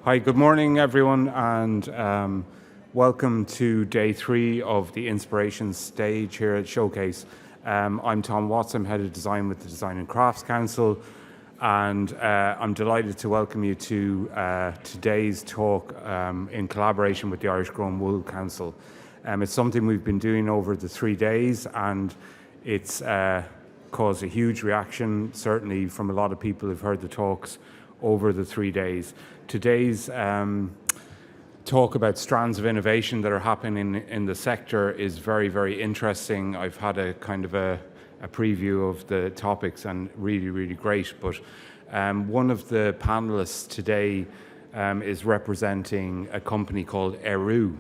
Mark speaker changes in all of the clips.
Speaker 1: Hi, good morning everyone, and welcome to day 3 of the Inspiration stage here at Showcase. I'm Tom Watts, I'm Head of Design with the Design and Crafts Council, and I'm delighted to welcome you to today's talk in collaboration with the Irish Grown Wool Council. It's something we've been doing over the 3 days, and it's caused a huge reaction, certainly from a lot of people who've heard the talks over the 3 days. Today's talk about strands of innovation that are happening in the sector is very, very interesting. I've had a kind of a preview of the topics and really, really great. But one of the panelists today is representing a company called Ériu,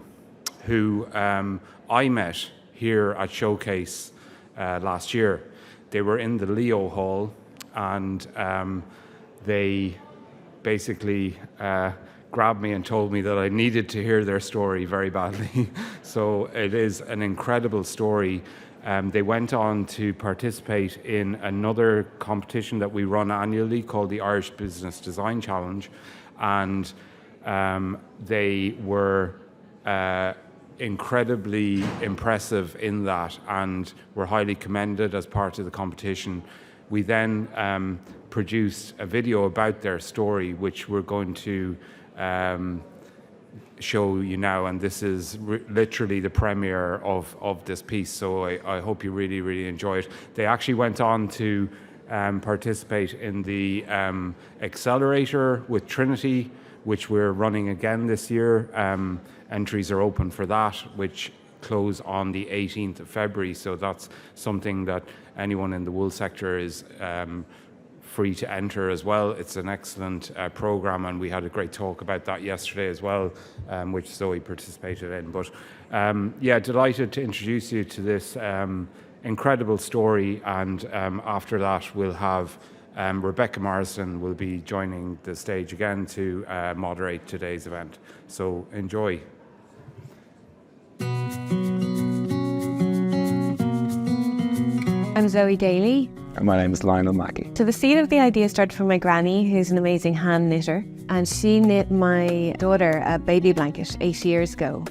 Speaker 1: who I met here at Showcase last year. They were in the Leo Hall, and they basically grabbed me and told me that I needed to hear their story very badly. So it is an incredible story. They went on to participate in another competition that we run annually called the Irish Business Design Challenge, and they were incredibly impressive in that and were highly commended as part of the competition. We then produced a video about their story, which we're going to show you now, and this is literally the premiere of this piece, so I hope you really, really enjoy it. They actually went on to participate in the accelerator with Trinity, which we're running again this year. Entries are open for that, which close on the 18th of February, so that's something that anyone in the wool sector is free to enter as well. It's an excellent program, and we had a great talk about that yesterday as well, which Zoe participated in. But yeah, delighted to introduce you to this incredible story, and after that we'll have Rebecca Marsden will be joining the stage again to moderate today's event. So enjoy.
Speaker 2: I'm Zoe Daly.
Speaker 3: And my name is Lionel Mackey.
Speaker 2: So the seed of the idea started from my granny, who's an amazing hand knitter, and she knit my daughter a baby blanket 8 years ago,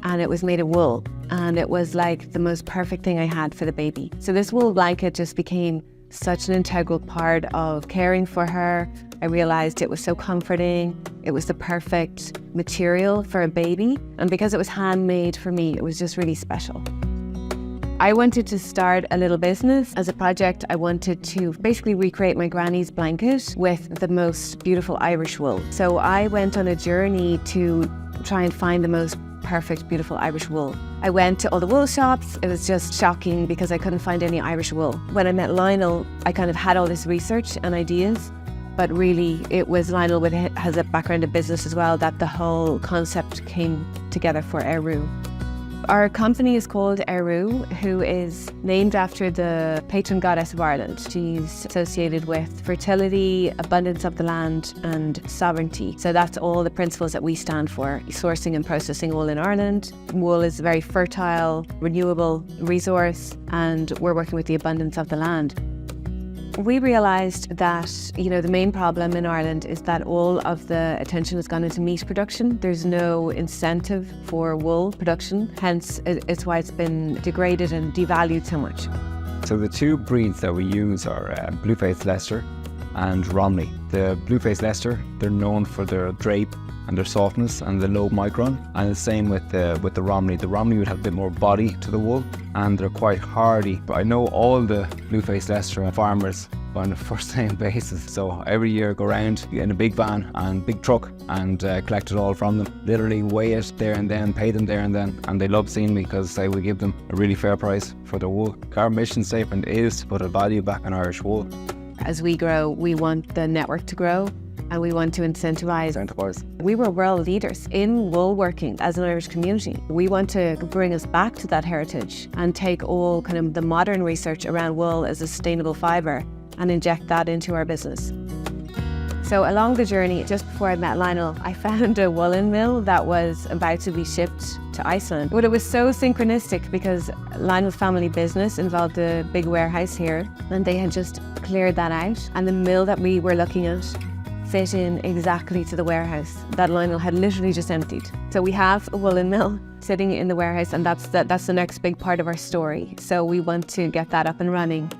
Speaker 2: and it was made of wool, and it was like the most perfect thing I had for the baby. So this wool blanket just became such an integral part of caring for her. I realized it was so comforting. It was the perfect material for a baby, and because it was handmade for me, it was just really special. I wanted to start a little business. As a project, I wanted to basically recreate my granny's blanket with the most beautiful Irish wool. So I went on a journey to try and find the most perfect, beautiful Irish wool. I went to all the wool shops. It was just shocking because I couldn't find any Irish wool. When I met Lionel, I kind of had all this research and ideas, but really it was Lionel, who has a background in business as well, that the whole concept came together for Ériu. Our company is called Ériu, who is named after the patron goddess of Ireland. She's associated with fertility, abundance of the land, and sovereignty. So that's all the principles that we stand for, sourcing and processing wool in Ireland. Wool is a very fertile, renewable resource, and we're working with the abundance of the land. We realised that, the main problem in Ireland is that all of the attention has gone into meat production. There's no incentive for wool production, hence it's why it's been degraded and devalued so much.
Speaker 3: So the two breeds that we use are Blue-Faced Leicester and Romney. The Blue-Faced Leicester, they're known for their drape and their softness and the low micron, and the same with the Romney. The Romney would have a bit more body to the wool, and they're quite hardy. But I know all the Blue-Faced Leicester farmers on a first name basis, so every year I go around in a big van and big truck and collect it all from them. Literally weigh it there and then, pay them there and then, and they love seeing me because I will give them a really fair price for their wool. Our mission statement is to put a value back in Irish wool.
Speaker 2: As we grow, we want the network to grow, and we want to incentivize. We were world leaders in wool working as an Irish community. We want to bring us back to that heritage and take all kind of the modern research around wool as a sustainable fibre and inject that into our business. So along the journey, just before I met Lionel, I found a woolen mill that was about to be shipped to Iceland. But it was so synchronistic because Lionel's family business involved a big warehouse here, and they had just cleared that out. And the mill that we were looking at fit in exactly to the warehouse that Lionel had literally just emptied. So we have a woolen mill sitting in the warehouse, and that's the next big part of our story. So we want to get that up and running.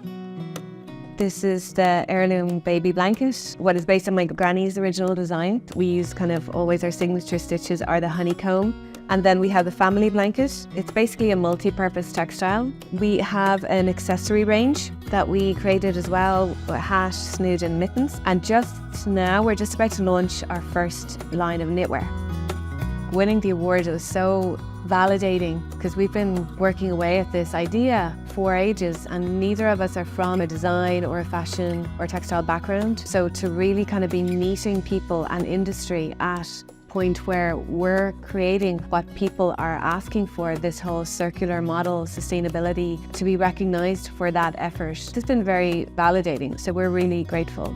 Speaker 2: This is the heirloom baby blanket, what is based on my granny's original design. We use kind of always our signature stitches are the honeycomb. And then we have the family blanket. It's basically a multi-purpose textile. We have an accessory range that we created as well, a hat, snood and mittens. And just now, we're just about to launch our first line of knitwear. Winning the award was so validating because we've been working away at this idea for ages, and neither of us are from a design or a fashion or textile background. So to really kind of be meeting people and industry at point where we're creating what people are asking for, this whole circular model, sustainability, to be recognized for that effort, it's been very validating. So we're really grateful.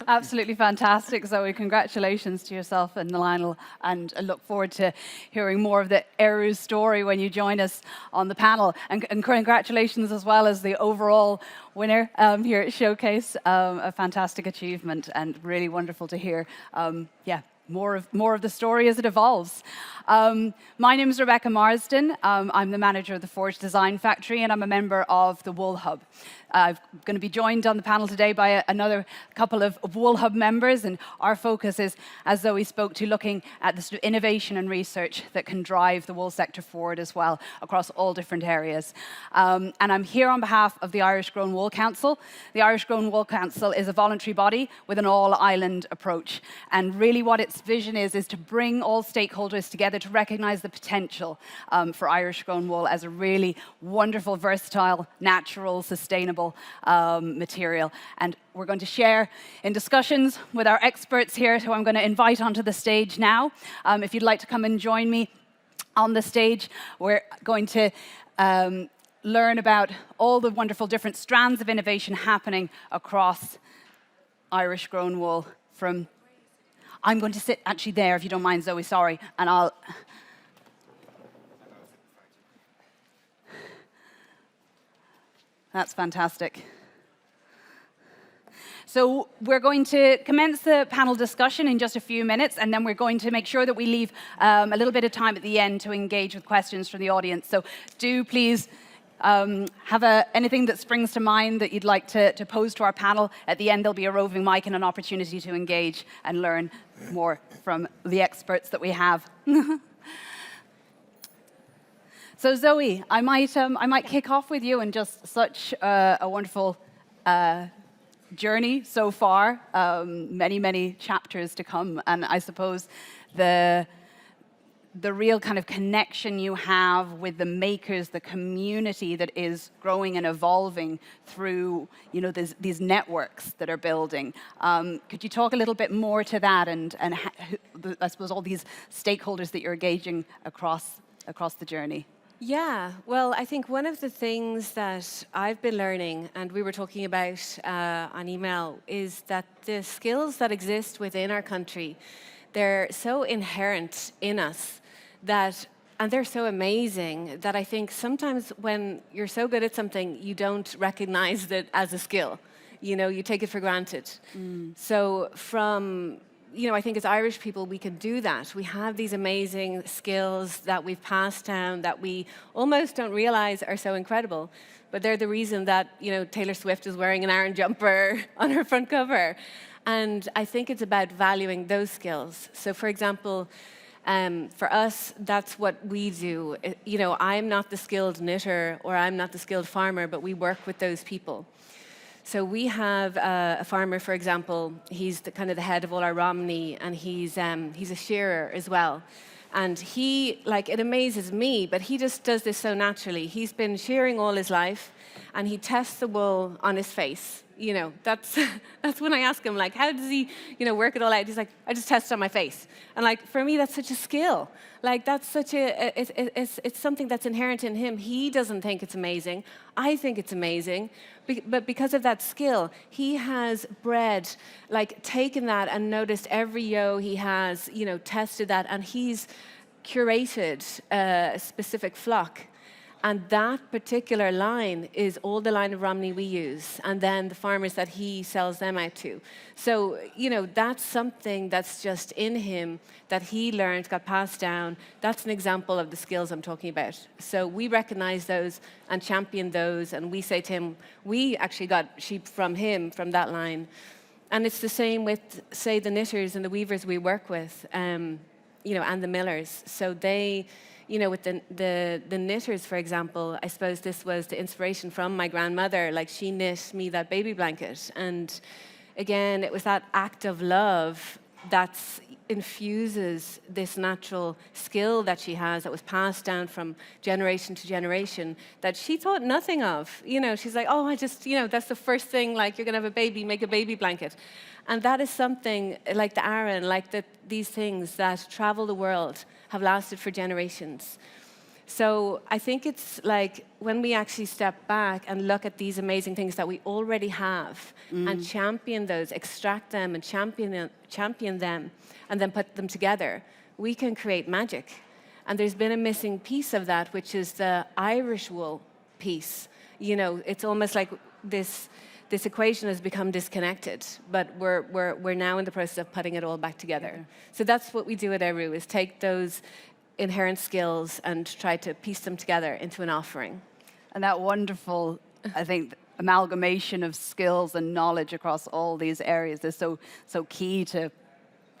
Speaker 4: Absolutely fantastic, Zoe. Congratulations to yourself and Lionel, and I look forward to hearing more of the Ériu story when you join us on the panel. And congratulations as well as the overall winner here at Showcase. A fantastic achievement and really wonderful to hear. More of the story as it evolves. My name is Rebecca Marsden. I'm the manager of the Forge Design Factory, and I'm a member of the Wool Hub. I'm going to be joined on the panel today by another couple of Wool Hub members, and our focus is, as Zoe spoke to, looking at the sort of innovation and research that can drive the wool sector forward as well across all different areas. And I'm here on behalf of the Irish Grown Wool Council. The Irish Grown Wool Council is a voluntary body with an all-island approach, and really what its vision is to bring all stakeholders together to recognise the potential for Irish grown wool as a really wonderful, versatile, natural, sustainable material. And we're going to share in discussions with our experts here, who I'm going to invite onto the stage now. If you'd like to come and join me on the stage, we're going to learn about all the wonderful different strands of innovation happening across Irish grown wool. I'm going to sit actually there, if you don't mind, Zoe, sorry, and I'll... That's fantastic. So we're going to commence the panel discussion in just a few minutes, and then we're going to make sure that we leave a little bit of time at the end to engage with questions from the audience. So do please have anything that springs to mind that you'd like to pose to our panel. At the end, there'll be a roving mic and an opportunity to engage and learn more from the experts that we have. So Zoe, I might kick off with you, and just such a wonderful journey so far, many chapters to come, and I suppose the real kind of connection you have with the makers, the community that is growing and evolving through, these networks that are building. Could you talk a little bit more to that, and I suppose all these stakeholders that you're engaging across the journey?
Speaker 2: Yeah, well, I think one of the things that I've been learning, and we were talking about on email, is that the skills that exist within our country, they're so inherent in us and they're so amazing that I think sometimes when you're so good at something, you don't recognize it as a skill. You take it for granted. So I think as Irish people, we can do that. We have these amazing skills that we've passed down that we almost don't realize are so incredible. But they're the reason that, Taylor Swift is wearing an Aran jumper on her front cover. And I think it's about valuing those skills. So for example, for us, that's what we do. I'm not the skilled knitter or I'm not the skilled farmer, but we work with those people. So we have a farmer, for example. He's kind of the head of all our Romney, and he's a shearer as well. And it amazes me, but he just does this so naturally. He's been shearing all his life, and he tests the wool on his face. You know, that's that's when I ask him, like, how does he, you know, work it all out? He's like, I just test it on my face. And like, for me, that's such a skill. Like, that's such it's something that's inherent in him. He doesn't think it's amazing. I think it's amazing. But because of that skill, he has bred, like, taken that and noticed every yo he has, you know, tested that, and he's curated a specific flock. And that particular line is all the line of Romney we use, and then the farmers that he sells them out to. So, you know, that's something that's just in him that he learned, got passed down. That's an example of the skills I'm talking about. So we recognize those and champion those, and we say to him, we actually got sheep from him, from that line. And it's the same with, say, the knitters and the weavers we work with, you know, and the millers. So they, you know, with the knitters, for example, I suppose this was the inspiration from my grandmother. Like, she knit me that baby blanket. And again, it was that act of love that infuses this natural skill that she has, that was passed down from generation to generation, that she thought nothing of. You know, she's like, oh, I just, you know, that's the first thing, like, you're going to have a baby, make a baby blanket. And that is something like the Aran, like these things that travel the world, have lasted for generations. So I think it's like, when we actually step back and look at these amazing things that we already have and champion those, extract them and champion them, and then put them together, we can create magic. And there's been a missing piece of that, which is the Irish wool piece. You know, it's almost like this equation has become disconnected, but we're now in the process of putting it all back together. So that's what we do at Ériu, is take those inherent skills and try to piece them together into an offering.
Speaker 4: And that wonderful, I think, amalgamation of skills and knowledge across all these areas is so key to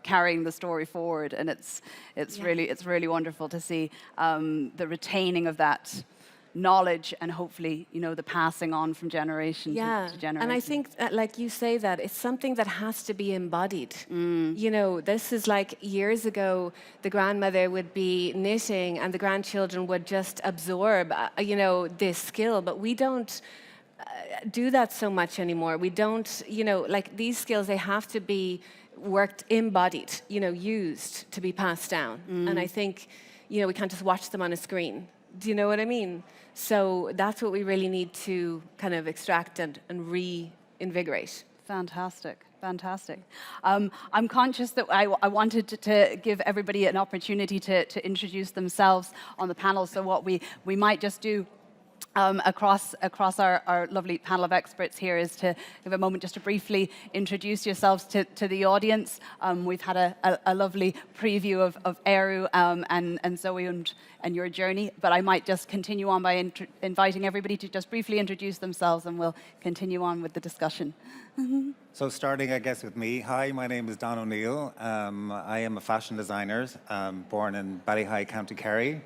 Speaker 4: carrying the story forward. And it's really wonderful to see the retaining of that knowledge, and hopefully, you know, the passing on from generation to generation.
Speaker 2: And I think that, like you say, that it's something that has to be embodied. You know, this is like, years ago, the grandmother would be knitting and the grandchildren would just absorb, you know, this skill, but we don't do that so much anymore. We don't, you know, like, these skills, they have to be worked, embodied, you know, used to be passed down. And I think, you know, we can't just watch them on a screen. Do you know what I mean? So that's what we really need to kind of extract and reinvigorate.
Speaker 4: Fantastic. Fantastic. I'm conscious that I wanted to give everybody an opportunity to introduce themselves on the panel. So what we might just do across our lovely panel of experts here is to give a moment just to briefly introduce yourselves to the audience. We've had a lovely preview of Ériu and Zoe and your journey, but I might just continue on by inviting everybody to just briefly introduce themselves, and we'll continue on with the discussion.
Speaker 5: So starting, I guess, with me. Hi, my name is Don O'Neill. I am a fashion designer, born in Ballyhigh, County Kerry.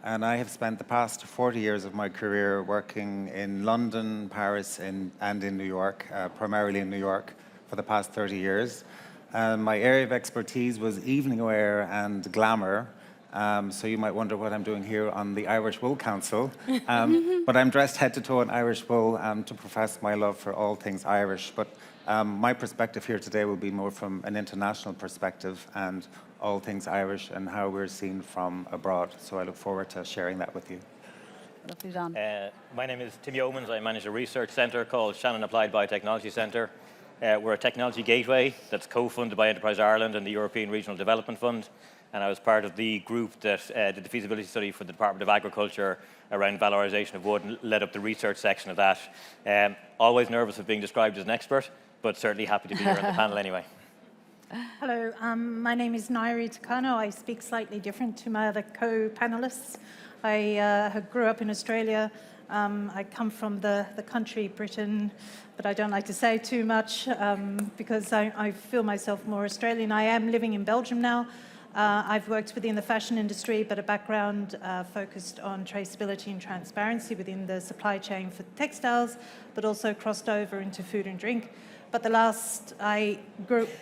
Speaker 5: And I have spent the past 40 years of my career working in London, Paris, and in New York, primarily in New York, for the past 30 years. My area of expertise was evening wear and glamour. So you might wonder what I'm doing here on the Irish Wool Council. But I'm dressed head to toe in Irish wool to profess my love for all things Irish. But my perspective here today will be more from an international perspective and all things Irish and how we're seen from abroad. So I look forward to sharing that with you.
Speaker 4: Lovely, Don.
Speaker 6: My name is Tim Yeomans. I manage a research centre called Shannon Applied Biotechnology Centre. We're a technology gateway that's co-funded by Enterprise Ireland and the European Regional Development Fund. And I was part of the group that did the feasibility study for the Department of Agriculture around valorisation of wood and led up the research section of that. Always nervous of being described as an expert, but certainly happy to be here on the panel anyway.
Speaker 7: Hello, my name is Ngaire Takano. I speak slightly different to my other co-panelists. I grew up in Australia. I come from the country, Britain, but I don't like to say too much because I feel myself more Australian. I am living in Belgium now. I've worked within the fashion industry, but a background focused on traceability and transparency within the supply chain for textiles, but also crossed over into food and drink. But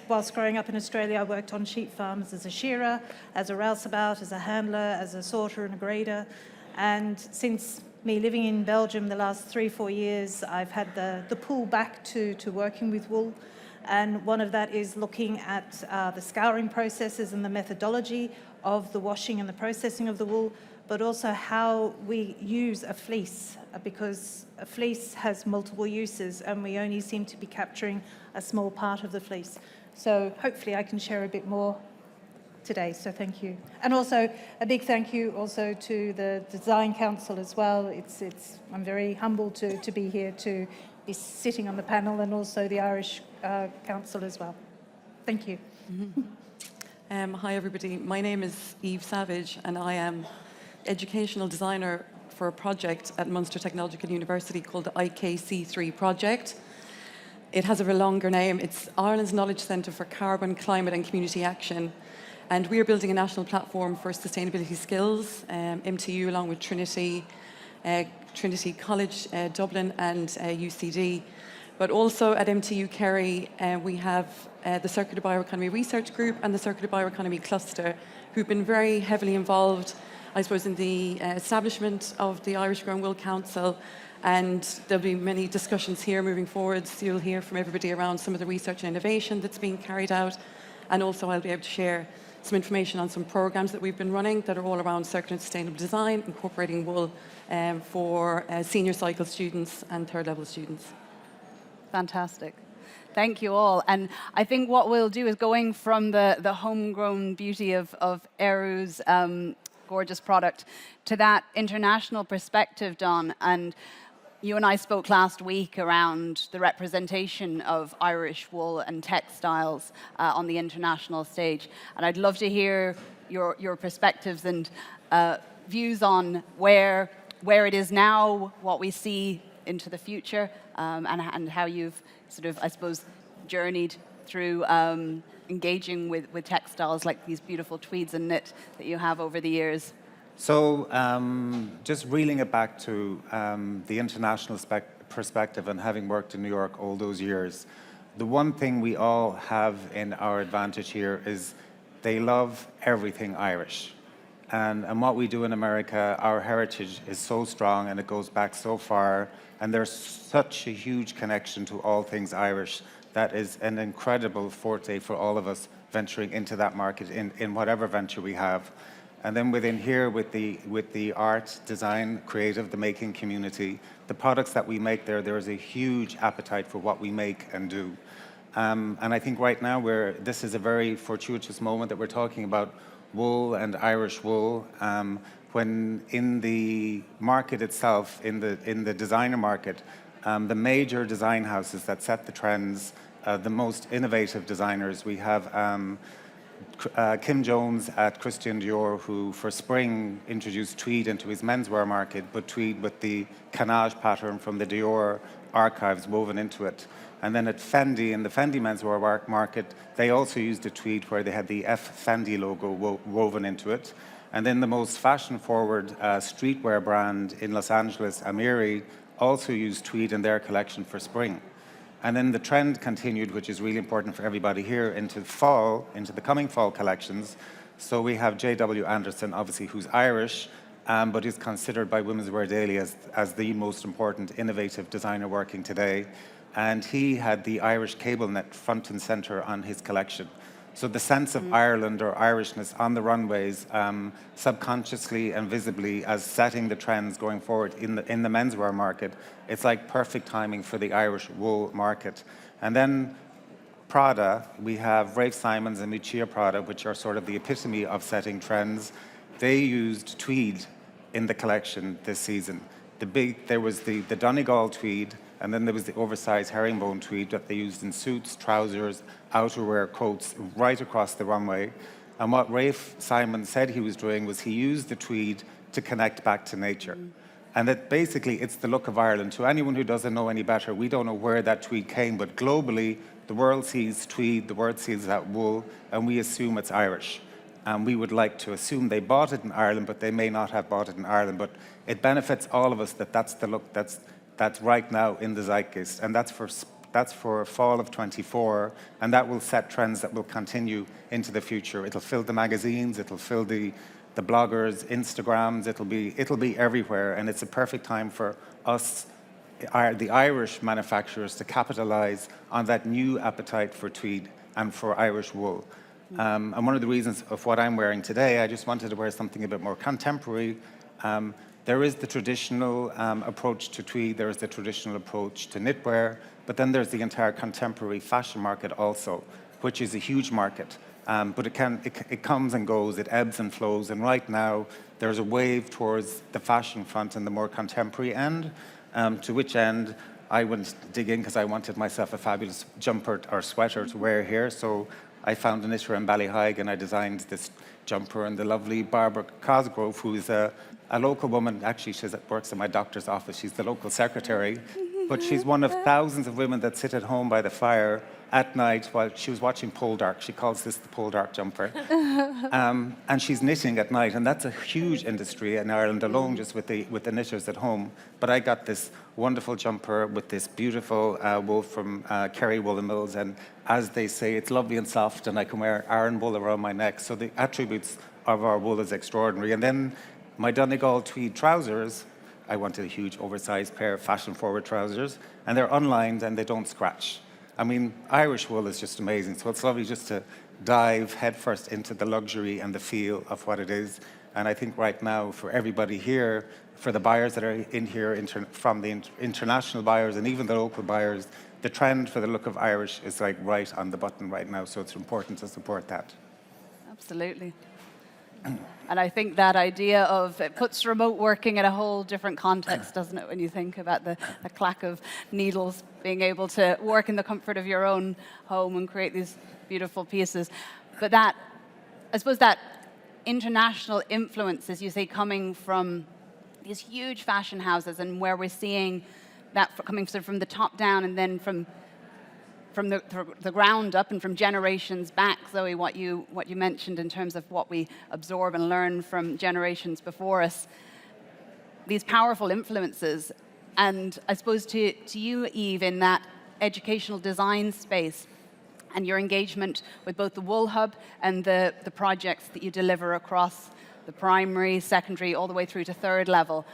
Speaker 7: whilst growing up in Australia, I worked on sheep farms as a shearer, as a rouseabout, as a handler, as a sorter and a grader. And since me living in Belgium the last 3-4 years, I've had the pull back to working with wool. And one of that is looking at the scouring processes and the methodology of the washing and the processing of the wool, but also how we use a fleece, because a fleece has multiple uses and we only seem to be capturing a small part of the fleece. So hopefully I can share a bit more today, so thank you. And also a big thank you also to the Design Council as well. I'm very humbled to be here, to be sitting on the panel, and also the Irish Council as well. Thank you.
Speaker 8: Hi everybody, my name is Eve Savage and I am educational designer for a project at Munster Technological University called the IKC3 project. It has a longer name. It's Ireland's Knowledge Centre for Carbon, Climate and Community Action. And we are building a national platform for sustainability skills, MTU along with Trinity College, Dublin and UCD. But also at MTU Kerry, we have the Circular Bioeconomy Research Group and the Circular Bioeconomy Cluster, who've been very heavily involved, I suppose, in the establishment of the Irish Grown Wool Council. And there'll be many discussions here moving forwards. You'll hear from everybody around some of the research and innovation that's being carried out. And also I'll be able to share some information on some programs that we've been running that are all around circular and sustainable design, incorporating wool for senior cycle students and third level students.
Speaker 4: Fantastic. Thank you all. And I think what we'll do is, going from the homegrown beauty of Ériu's gorgeous product to that international perspective, Don. And you and I spoke last week around the representation of Irish wool and textiles on the international stage. And I'd love to hear your perspectives and views on where it is now, what we see into the future, and how you've sort of, I suppose, journeyed through engaging with textiles like these beautiful tweeds and knit that you have over the years.
Speaker 5: So just reeling it back to the international perspective, and having worked in New York all those years, the one thing we all have in our advantage here is they love everything Irish. And what we do in America, our heritage is so strong and it goes back so far, and there's such a huge connection to all things Irish. That is an incredible forte for all of us venturing into that market in whatever venture we have. And then within here, with the art, design, creative, the making community, the products that we make there is a huge appetite for what we make and do. And I think right now this is a very fortuitous moment that we're talking about wool and Irish wool, when in the market itself, in the designer market, the major design houses that set the trends, the most innovative designers, we have Kim Jones at Christian Dior, who for spring introduced tweed into his menswear market, but tweed with the canage pattern from the Dior archives woven into it. And then at Fendi, in the Fendi menswear market, they also used a tweed where they had the F Fendi logo woven into it. And then the most fashion-forward streetwear brand in Los Angeles, Amiri, also used tweed in their collection for spring. And then the trend continued, which is really important for everybody here, into fall, into the coming fall collections. So we have J.W. Anderson, obviously, who's Irish, but is considered by Women's Wear Daily as the most important innovative designer working today. And he had the Irish cable net front and center on his collection. So the sense of Ireland or Irishness on the runways, subconsciously and visibly, as setting the trends going forward in the menswear market, it's like perfect timing for the Irish wool market. And then Prada, we have Ralph Simons and Lucia Prada, which are sort of the epitome of setting trends. They used tweed in the collection this season. There was the Donegal tweed, and then there was the oversized herringbone tweed that they used in suits, trousers, outerwear, coats, right across the runway. And what Ralph Simon said he was doing was he used the tweed to connect back to nature. And that basically it's the look of Ireland. To anyone who doesn't know any better, we don't know where that tweed came, but globally, the world sees tweed, the world sees that wool, and we assume it's Irish. And we would like to assume they bought it in Ireland, but they may not have bought it in Ireland. But it benefits all of us that that's the look that's right now in the zeitgeist, and that's for fall of 24, and that will set trends that will continue into the future. It'll fill the magazines, it'll fill the the bloggers, Instagrams, it'll be everywhere, and it's a perfect time for us, the Irish manufacturers, to capitalize on that new appetite for tweed and for Irish wool. And one of the reasons of what I'm wearing today, I just wanted to wear something a bit more contemporary. There is the traditional approach to tweed, there is the traditional approach to knitwear, but then there's the entire contemporary fashion market also, which is a huge market. But it comes and goes, it ebbs and flows, and right now there's a wave towards the fashion front and the more contemporary end, to which end I went to dig in because I wanted myself a fabulous jumper or sweater to wear here. So I found a knitter in Ballyhaig and I designed this jumper, and the lovely Barbara Cosgrove, who's a local woman, actually she works in my doctor's office, she's the local secretary, but she's one of thousands of women that sit at home by the fire at night while she was watching Pole Dark. She calls this the Pole Dark jumper. And she's knitting at night, and that's a huge industry in Ireland alone, just with the knitters at home. But I got this wonderful jumper with this beautiful wool from Kerry Woolen Mills, and as they say, it's lovely and soft, and I can wear Aran wool around my neck. So the attributes of our wool is extraordinary. And then my Donegal tweed trousers, I wanted a huge oversized pair of fashion-forward trousers, and they're unlined and they don't scratch. I mean, Irish wool is just amazing, so it's lovely just to dive headfirst into the luxury and the feel of what it is. And I think right now, for everybody here, for the buyers that are in here, from the international buyers and even the local buyers, the trend for the look of Irish is like right on the button right now, so it's important to support that.
Speaker 4: Absolutely. And I think that idea of, it puts remote working in a whole different context, doesn't it, when you think about the clack of needles, being able to work in the comfort of your own home and create these beautiful pieces. But that, I suppose that international influence, as you say, coming from these huge fashion houses, and where we're seeing that coming sort of from the top down and then from the ground up and from generations back, Zoe, what you mentioned in terms of what we absorb and learn from generations before us, these powerful influences. And I suppose to you, Eve, in that educational design space and your engagement with both the Wool Hub and the projects that you deliver across the primary, secondary, all the way through to third level,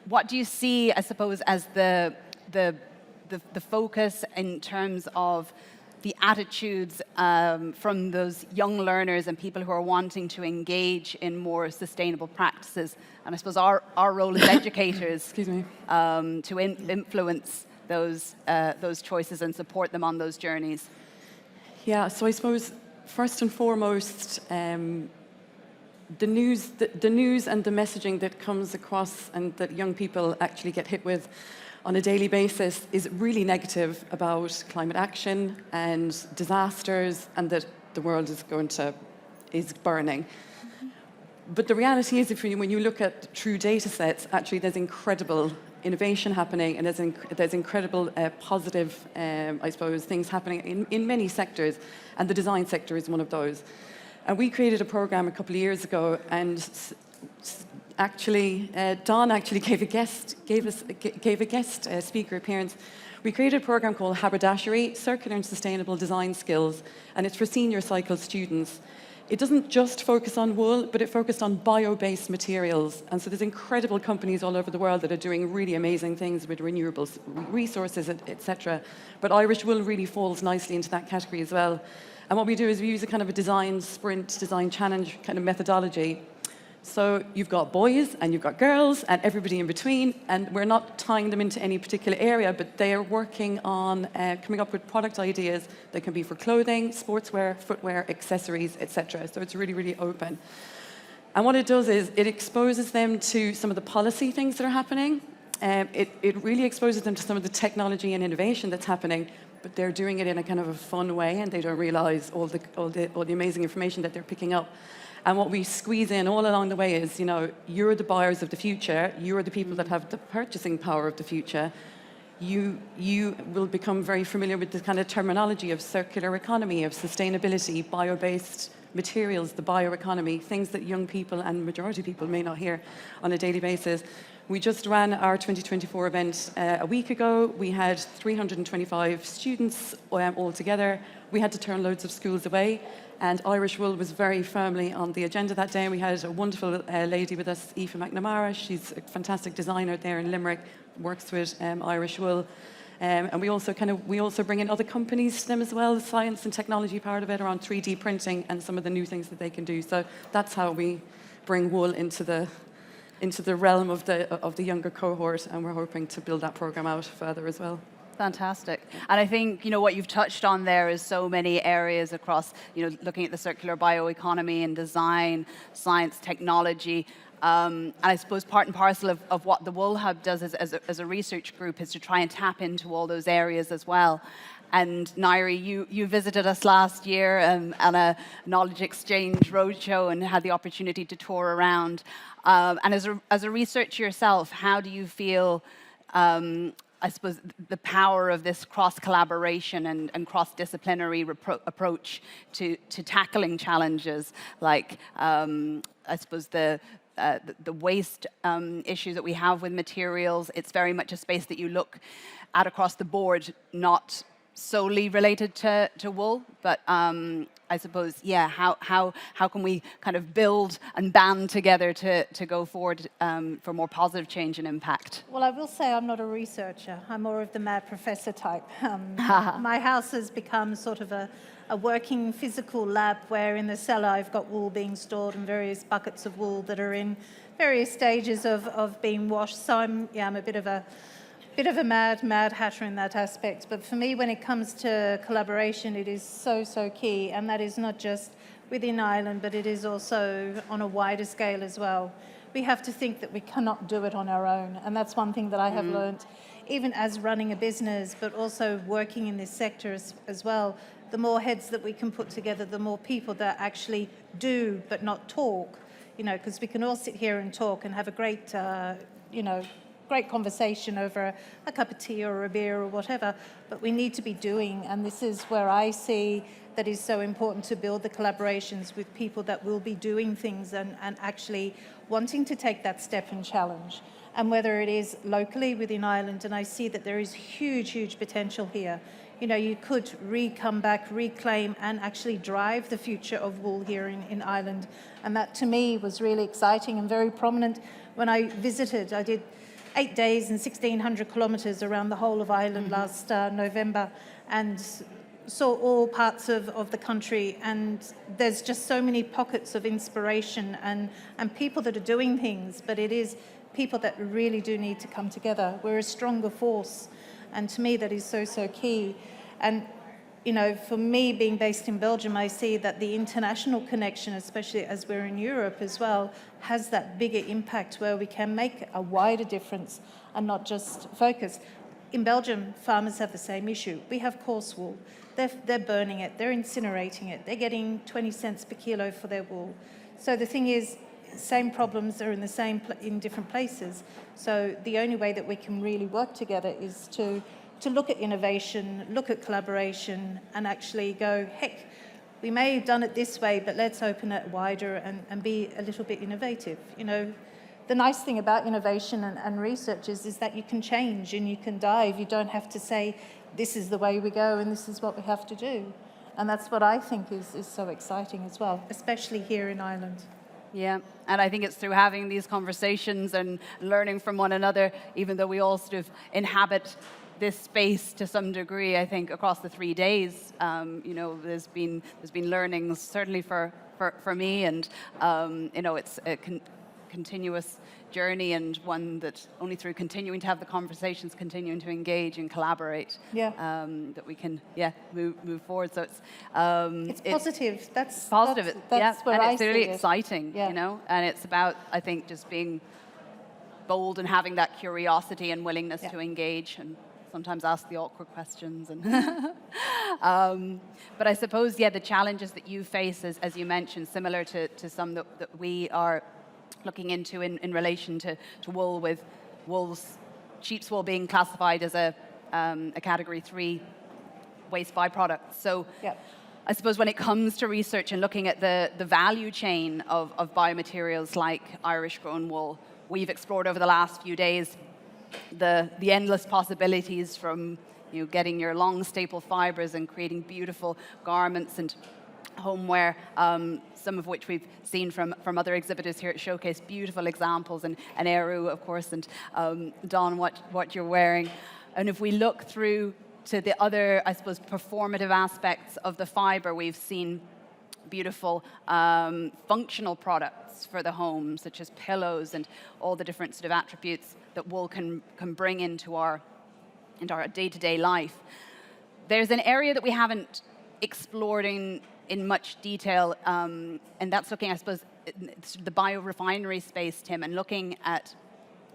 Speaker 4: what do you see, I suppose, as the focus in terms of the attitudes from those young learners and people who are wanting to engage in more sustainable practices? And I suppose our role as educators
Speaker 8: Excuse me.
Speaker 4: To influence those choices and support them on those journeys.
Speaker 8: Yeah, so I suppose first and foremost, the news and the messaging that comes across and that young people actually get hit with on a daily basis is really negative about climate action and disasters, and that the world is burning. But the reality is, when you look at true data sets, actually there's incredible innovation happening, and there's incredible positive, I suppose, things happening in many sectors, and the design sector is one of those. And we created a program a couple of years ago, and Don actually gave a guest speaker appearance. We created a program called Haberdashery, Circular and Sustainable Design Skills, and it's for senior cycle students. It doesn't just focus on wool, but it focused on bio-based materials. And so there's incredible companies all over the world that are doing really amazing things with renewable resources, etc. But Irish wool really falls nicely into that category as well. And what we do is we use a kind of a design sprint, design challenge kind of methodology. So you've got boys and you've got girls and everybody in between, and we're not tying them into any particular area, but they are working on coming up with product ideas that can be for clothing, sportswear, footwear, accessories, etc. So it's really, really open. And what it does is it exposes them to some of the policy things that are happening. It really exposes them to some of the technology and innovation that's happening, but they're doing it in a kind of a fun way, and they don't realize all the amazing information that they're picking up. And what we squeeze in all along the way is, you're the buyers of the future, you're the people that have the purchasing power of the future. You will become very familiar with the kind of terminology of circular economy, of sustainability, bio-based materials, the bioeconomy, things that young people and majority people may not hear on a daily basis. We just ran our 2024 event a week ago. We had 325 students all together. We had to turn loads of schools away, and Irish wool was very firmly on the agenda that day. We had a wonderful lady with us, Aoife McNamara. She's a fantastic designer there in Limerick, works with Irish wool. And we also bring in other companies to them as well, the science and technology part of it around 3D printing and some of the new things that they can do. So that's how we bring wool into the realm of the younger cohort, and we're hoping to build that program out further as well.
Speaker 4: Fantastic. And I think, what you've touched on there is so many areas across, looking at the circular bioeconomy and design, science, technology. And I suppose part and parcel of what the Wool Hub does as a research group is to try and tap into all those areas as well. And Ngaire, you visited us last year on a knowledge exchange roadshow and had the opportunity to tour around. And as a researcher yourself, how do you feel, I suppose, the power of this cross-collaboration and cross-disciplinary approach to tackling challenges like, I suppose, the waste issue that we have with materials? It's very much a space that you look at across the board, not solely related to wool, but I suppose, how can we kind of build and band together to go forward for more positive change and impact?
Speaker 7: Well, I will say I'm not a researcher. I'm more of the mad professor type. My house has become sort of a working physical lab where in the cellar I've got wool being stored and various buckets of wool that are in various stages of being washed. So I'm a bit of a mad hatter in that aspect. But for me, when it comes to collaboration, it is so key. And that is not just within Ireland, but it is also on a wider scale as well. We have to think that we cannot do it on our own. And that's one thing that I have learned, even as running a business, but also working in this sector as well. The more heads that we can put together, the more people that actually do, but not talk. Because we can all sit here and talk and have a great, great conversation over a cup of tea or a beer or whatever, but we need to be doing, and this is where I see that is so important to build the collaborations with people that will be doing things and actually wanting to take that step and challenge. And whether it is locally within Ireland, and I see that there is huge potential here. You could come back, reclaim, and actually drive the future of wool here in Ireland. And that to me was really exciting and very prominent when I visited. I did 8 days and 1,600 kilometres around the whole of Ireland last November, and saw all parts of the country. And there's just so many pockets of inspiration and people that are doing things, but it is people that really do need to come together. We're a stronger force. And to me, that is so key. And, for me, being based in Belgium, I see that the international connection, especially as we're in Europe as well, has that bigger impact where we can make a wider difference and not just focus. In Belgium, farmers have the same issue. We have coarse wool. They're burning it. They're incinerating it. They're getting 20 cents per kilo for their wool. So the thing is, same problems are in different places. So the only way that we can really work together is to look at innovation, look at collaboration, and actually go, heck, we may have done it this way, but let's open it wider and be a little bit innovative. The nice thing about innovation and research is that you can change and you can dive. You don't have to say, this is the way we go and this is what we have to do. And that's what I think is so exciting as well, especially here in Ireland.
Speaker 4: Yeah, and I think it's through having these conversations and learning from one another, even though we all sort of inhabit this space to some degree. I think across the 3 days, there's been learnings certainly for me, and it's a continuous journey, and one that only through continuing to have the conversations, continuing to engage and collaborate, that we can move forward. So
Speaker 7: it's positive. That's
Speaker 4: positive.
Speaker 7: That's where
Speaker 4: and
Speaker 7: I
Speaker 4: it's really
Speaker 7: see it.
Speaker 4: exciting, and it's about, I think, just being bold and having that curiosity and willingness to engage and sometimes ask the awkward questions. And but I suppose, the challenges that you face, as you mentioned, similar to some that we are looking into in relation to wool, with sheep's wool being classified as a Category 3 waste byproduct. So I suppose when it comes to research and looking at the value chain of biomaterials like Irish grown wool, we've explored over the last few days the endless possibilities from getting your long staple fibers and creating beautiful garments and homeware, some of which we've seen from other exhibitors here at Showcase, beautiful examples, and Ériu, of course, and Don, what you're wearing. And if we look through to the other, I suppose, performative aspects of the fiber, we've seen beautiful functional products for the home, such as pillows and all the different sort of attributes that wool can bring into our day-to-day life. There's an area that we haven't explored in much detail, and that's looking, I suppose, the biorefinery space, Tim, and looking at,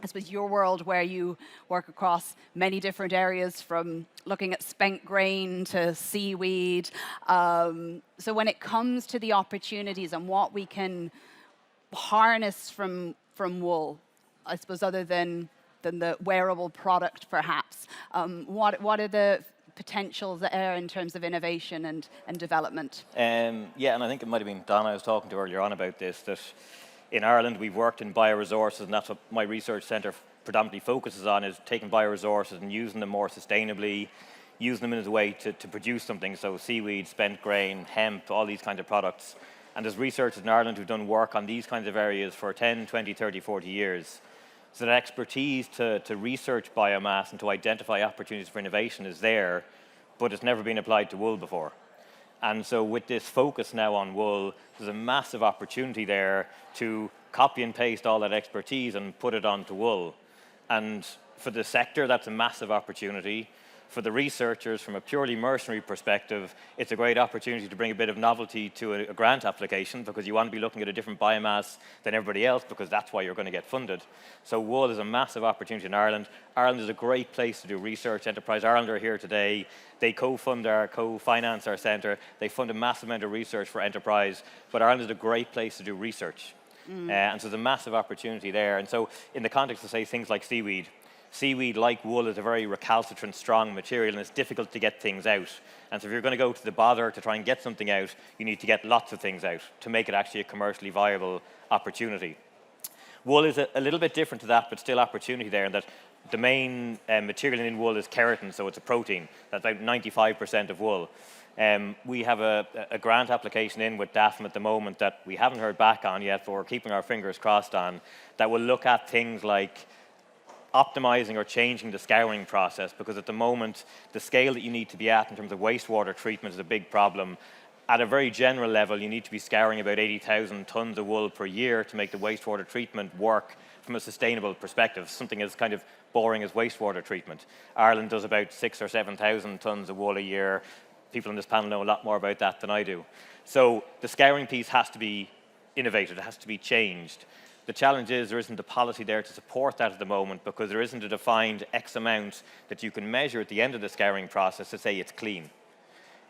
Speaker 4: I suppose, your world where you work across many different areas, from looking at spent grain to seaweed. So when it comes to the opportunities and what we can harness from wool, I suppose, other than the wearable product, perhaps, what are the potentials there in terms of innovation and development?
Speaker 6: Yeah, and I think it might have been Donna I was talking to earlier on about this, that in Ireland we've worked in bioresources, and that's what my research centre predominantly focuses on, is taking bioresources and using them more sustainably, using them as a way to produce something. So seaweed, spent grain, hemp, all these kinds of products. And there's researchers in Ireland who've done work on these kinds of areas for 10, 20, 30, 40 years. So that expertise to research biomass and to identify opportunities for innovation is there, but it's never been applied to wool before. And so with this focus now on wool, there's a massive opportunity there to copy and paste all that expertise and put it onto wool. And for the sector, that's a massive opportunity. For the researchers, from a purely mercenary perspective, it's a great opportunity to bring a bit of novelty to a grant application, because you want to be looking at a different biomass than everybody else, because that's why you're going to get funded. So wool is a massive opportunity in Ireland. Ireland is a great place to do research. Enterprise Ireland are here today. They co-finance our centre. They fund a massive amount of research for enterprise, but Ireland is a great place to do research. And so there's a massive opportunity there. And so in the context of, say, things like seaweed, like wool, is a very recalcitrant, strong material, and it's difficult to get things out. And so if you're going to go to the bother to try and get something out, you need to get lots of things out to make it actually a commercially viable opportunity. Wool is a little bit different to that, but still opportunity there, in that the main material in wool is keratin, so it's a protein. That's about 95% of wool. We have a grant application in with DAFM at the moment that we haven't heard back on yet, but we're keeping our fingers crossed on, that will look at things like optimizing or changing the scouring process, because at the moment, the scale that you need to be at in terms of wastewater treatment is a big problem. At a very general level, you need to be scouring about 80,000 tons of wool per year to make the wastewater treatment work from a sustainable perspective, something as kind of boring as wastewater treatment. Ireland does about 6,000 or 7,000 tons of wool a year. People on this panel know a lot more about that than I do. So the scouring piece has to be innovated, it has to be changed. The challenge is there isn't a policy there to support that at the moment, because there isn't a defined X amount that you can measure at the end of the scouring process to say it's clean.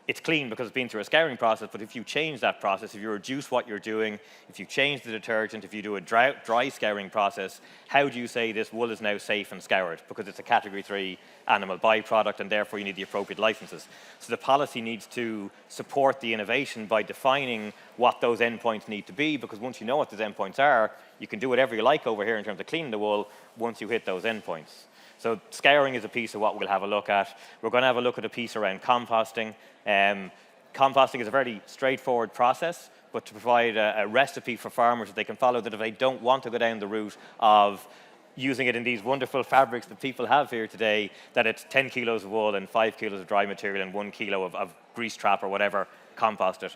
Speaker 6: It's clean because it's been through a scouring process, but if you change that process, if you reduce what you're doing, if you change the detergent, if you do a dry scouring process, how do you say this wool is now safe and scoured? Because it's a category 3 animal byproduct, and therefore you need the appropriate licenses. So the policy needs to support the innovation by defining what those endpoints need to be, because once you know what those endpoints are, you can do whatever you like over here in terms of cleaning the wool once you hit those endpoints. So scouring is a piece of what we'll have a look at. We're going to have a look at a piece around composting. Composting is a very straightforward process, but to provide a recipe for farmers that they can follow, that if they don't want to go down the route of using it in these wonderful fabrics that people have here today, that it's 10 kilos of wool and 5 kilos of dry material and 1 kilo of grease trap or whatever, compost it.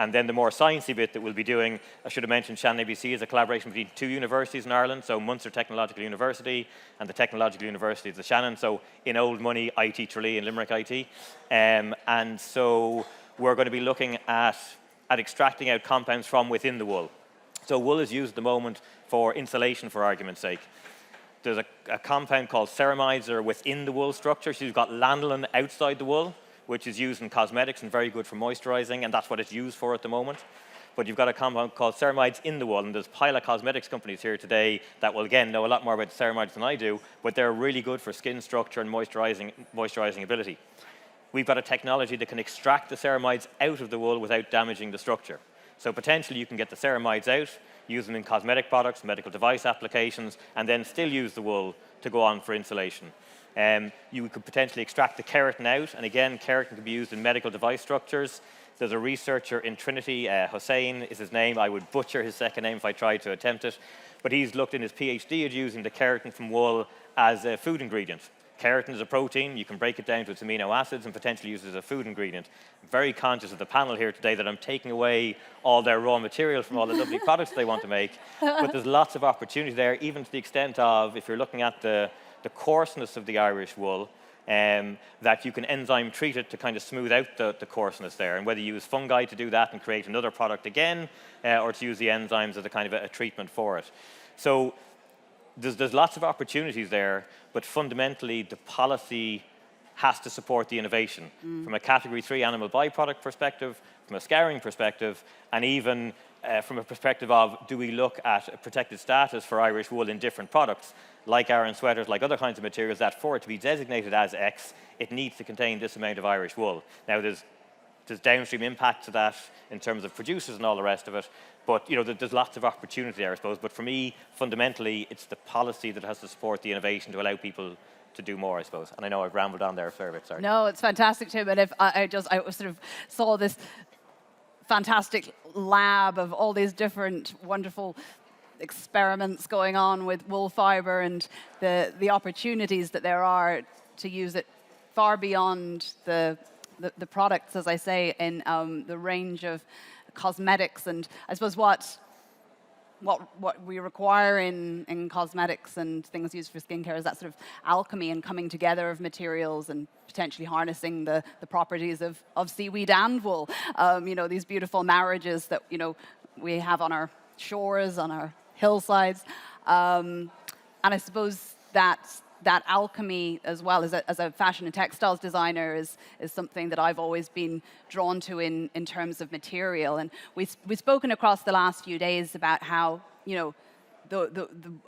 Speaker 6: And then the more sciencey bit that we'll be doing, I should have mentioned Shannon ABC is a collaboration between 2 universities in Ireland, so Munster Technological University and the Technological University of the Shannon, so in old money, IT Tralee and Limerick IT. And so we're going to be looking at extracting out compounds from within the wool. So wool is used at the moment for insulation, for argument's sake. There's a compound called ceramides that are within the wool structure, so you've got lanolin outside the wool, which is used in cosmetics and very good for moisturizing, and that's what it's used for at the moment. But you've got a compound called ceramides in the wool, and there's a pile of cosmetics companies here today that will, again, know a lot more about ceramides than I do, but they're really good for skin structure and moisturizing ability. We've got a technology that can extract the ceramides out of the wool without damaging the structure. So potentially you can get the ceramides out, use them in cosmetic products, medical device applications, and then still use the wool to go on for insulation. You could potentially extract the keratin out, and again, keratin can be used in medical device structures. There's a researcher in Trinity, Hossein is his name. I would butcher his second name if I tried to attempt it. But he's looked in his PhD at using the keratin from wool as a food ingredient. Keratin is a protein. You can break it down to its amino acids and potentially use it as a food ingredient. I'm very conscious of the panel here today that I'm taking away all their raw material from all the lovely products they want to make. But there's lots of opportunity there, even to the extent of, if you're looking at the coarseness of the Irish wool, that you can enzyme treat it to kind of smooth out the coarseness there. And whether you use fungi to do that and create another product again, or to use the enzymes as a kind of a treatment for it. So there's lots of opportunities there, but fundamentally the policy has to support the innovation from a category 3 animal byproduct perspective, from a scouring perspective, and even from a perspective of, do we look at a protected status for Irish wool in different products, like Aran sweaters, like other kinds of materials, that for it to be designated as X, it needs to contain this amount of Irish wool. Now, there's downstream impact to that in terms of producers and all the rest of it, but there's lots of opportunity there, I suppose. But for me, fundamentally, it's the policy that has to support the innovation to allow people to do more, I suppose. And I know I've rambled on there a fair bit, sorry.
Speaker 4: No, it's fantastic, Tim. And if I sort of saw this fantastic lab of all these different wonderful experiments going on with wool fiber and the opportunities that there are to use it far beyond the products, as I say, in the range of cosmetics. And I suppose what we require in cosmetics and things used for skincare is that sort of alchemy and coming together of materials and potentially harnessing the properties of seaweed and wool. These beautiful marriages that we have on our shores, on our hillsides. And I suppose that alchemy as well as a fashion and textiles designer is something that I've always been drawn to in terms of material. And we've spoken across the last few days about how the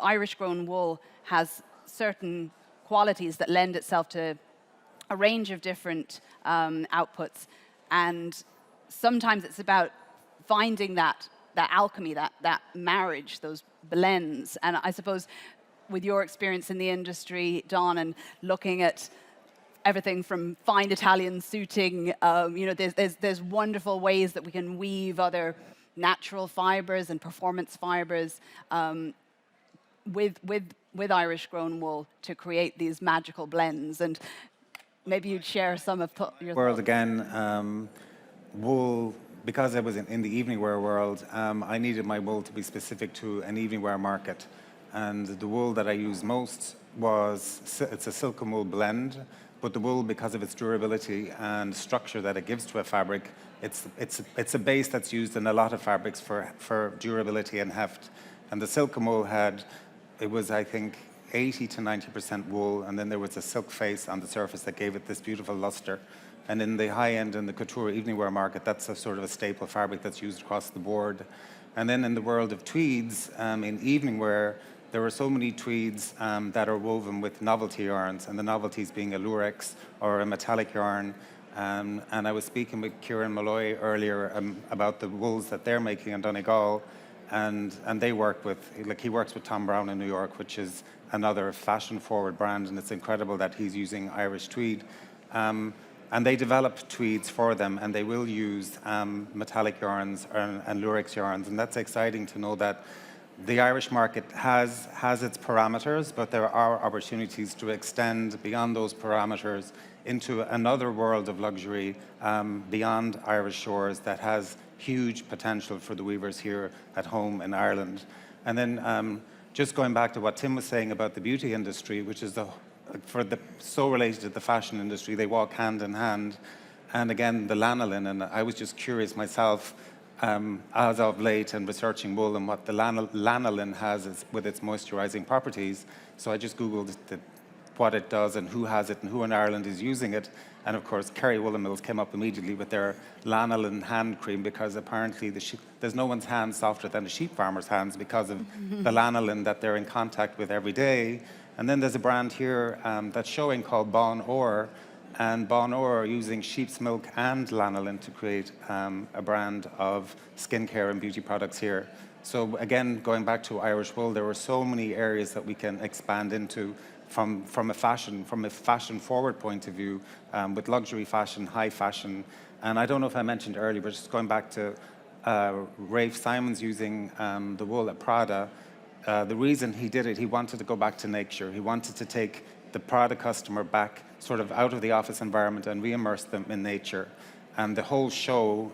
Speaker 4: Irish grown wool has certain qualities that lend itself to a range of different outputs, and sometimes it's about finding that alchemy, that marriage, those blends. And I suppose with your experience in the industry, Don, and looking at everything from fine Italian suiting, there's wonderful ways that we can weave other natural fibers and performance fibers with Irish grown wool to create these magical blends. And maybe you'd share some of your
Speaker 5: world
Speaker 4: thoughts.
Speaker 5: again, wool, because I was in the evening wear world, I needed my wool to be specific to an evening wear market. And the wool that I use most it's a silk and wool blend, but the wool, because of its durability and structure that it gives to a fabric, it's a base that's used in a lot of fabrics for durability and heft. And the silk and wool it was, I think, 80 to 90% wool, and then there was a silk face on the surface that gave it this beautiful luster. And in the high end, in the couture evening wear market, that's a sort of a staple fabric that's used across the board. And then in the world of tweeds, in evening wear, there are so many tweeds that are woven with novelty yarns, and the novelties being a lurex or a metallic yarn. And I was speaking with Kieran Malloy earlier about the wools that they're making in Donegal, and they work with, he works with Tom Brown in New York, which is another fashion-forward brand, and it's incredible that he's using Irish tweed. And they develop tweeds for them, and they will use metallic yarns and lurex yarns, and that's exciting to know that the Irish market has its parameters, but there are opportunities to extend beyond those parameters into another world of luxury beyond Irish shores that has huge potential for the weavers here at home in Ireland. And then just going back to what Tim was saying about the beauty industry, which is so related to the fashion industry, they walk hand in hand. And again, the lanolin, and I was just curious myself, as of late and researching wool and what the lanolin has with its moisturizing properties. So I just Googled what it does and who has it and who in Ireland is using it. And of course, Kerry Woolen Mills came up immediately with their lanolin hand cream, because apparently there's no one's hand softer than a sheep farmer's hands because of the lanolin that they're in contact with every day. And then there's a brand here that's showing called Bon Or, and Bon Or are using sheep's milk and lanolin to create a brand of skincare and beauty products here. So again, going back to Irish wool, there were so many areas that we can expand into from a fashion forward point of view, with luxury fashion, high fashion. And I don't know if I mentioned earlier, but just going back to Rafe Simons using the wool at Prada, the reason he did it, he wanted to go back to nature. He wanted to take the Prada customer back sort of out of the office environment and re-immerse them in nature. And the whole show,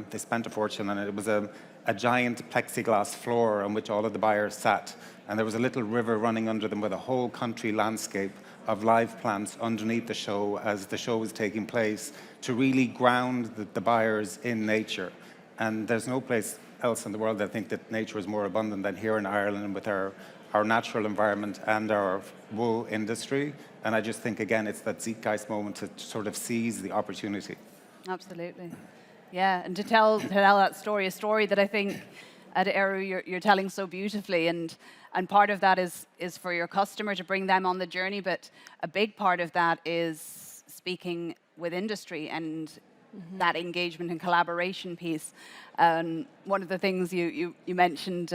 Speaker 5: they spent a fortune on it. It was a giant plexiglass floor on which all of the buyers sat. And there was a little river running under them with a whole country landscape of live plants underneath the show as the show was taking place to really ground the buyers in nature. And there's no place else in the world that I think that nature is more abundant than here in Ireland with our natural environment and our wool industry. And I just think, again, it's that zeitgeist moment to sort of seize the opportunity.
Speaker 4: Absolutely. Yeah, and to tell that story, a story that I think at Ériu you're telling so beautifully, and part of that is for your customer to bring them on the journey, but a big part of that is speaking with industry and that engagement and collaboration piece. One of the things you mentioned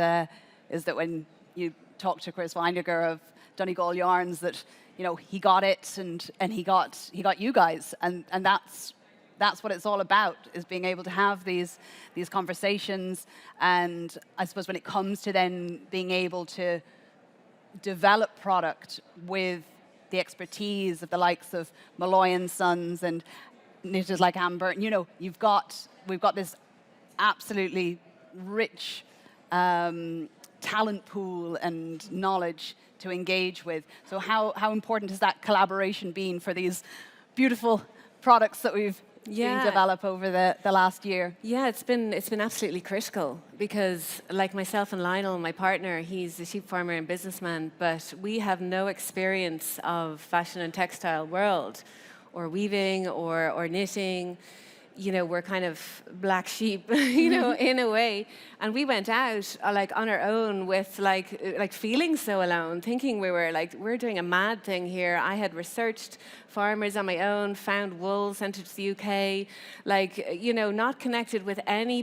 Speaker 4: is that when you talked to Chris Weiniger of Donegal Yarns, that he got it and he got you guys, and that's what it's all about, is being able to have these conversations. And I suppose when it comes to then being able to develop product with the expertise of the likes of Malloy and Sons and knitters like Amber, we've got this absolutely rich talent pool and knowledge to engage with. So how important has that collaboration been for these beautiful products that we've seen develop over the last year?
Speaker 2: Yeah, it's been absolutely critical, because like myself and Lionel, my partner, he's a sheep farmer and businessman, but we have no experience of fashion and textile world, or weaving, or knitting. We're kind of black sheep, in a way. And we went out on our own with like feeling so alone, thinking we're doing a mad thing here. I had researched farmers on my own, found wool, sent it to the UK, not connected with any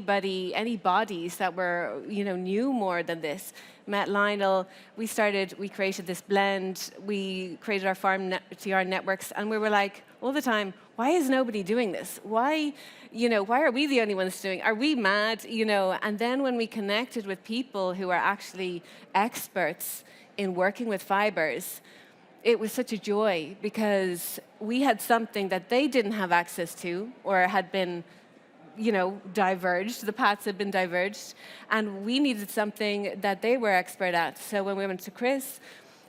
Speaker 2: bodies that were, knew more than this. Met Lionel, we created this blend, we created our farm to yarn networks, and we were like, all the time, why is nobody doing this? Why are we the only ones doing? Are we mad? And then when we connected with people who are actually experts in working with fibers, it was such a joy, because we had something that they didn't have access to, or had been diverged, the paths had been diverged, and we needed something that they were expert at. So when we went to Chris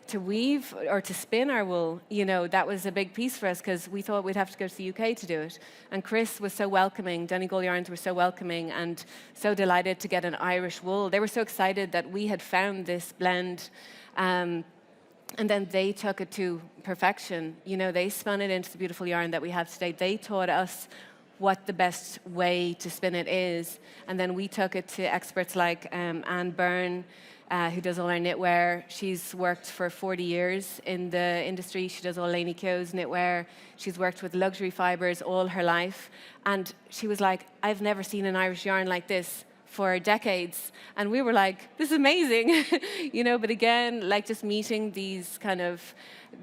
Speaker 2: to weave or to spin our wool, that was a big piece for us, because we thought we'd have to go to the UK to do it. And Chris was so welcoming, Donegal Yarns were so welcoming and so delighted to get an Irish wool. They were so excited that we had found this blend. And then they took it to perfection. They spun it into the beautiful yarn that we have today. They taught us what the best way to spin it is. And then we took it to experts like Anne Byrne, who does all our knitwear. She's worked for 40 years in the industry. She does all Lainey Keogh's knitwear. She's worked with luxury fibers all her life. And she was like, I've never seen an Irish yarn like this for decades. And we were like, this is amazing. But again, just meeting these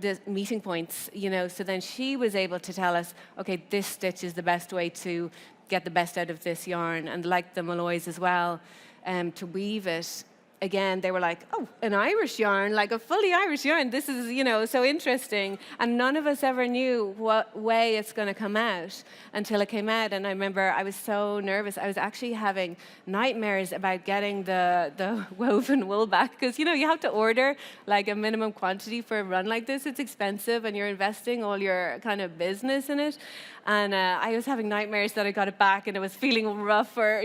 Speaker 2: the meeting points, so then she was able to tell us, okay, this stitch is the best way to get the best out of this yarn. And like the Malloys as well, to weave it. Again, they were like, oh, an Irish yarn, like a fully Irish yarn. This is, so interesting. And none of us ever knew what way it's going to come out until it came out. And I remember I was so nervous. I was actually having nightmares about getting the woven wool back, because, you have to order a minimum quantity for a run like this. It's expensive, and you're investing all your kind of business in it. And I was having nightmares that I got it back and it was feeling rough, or,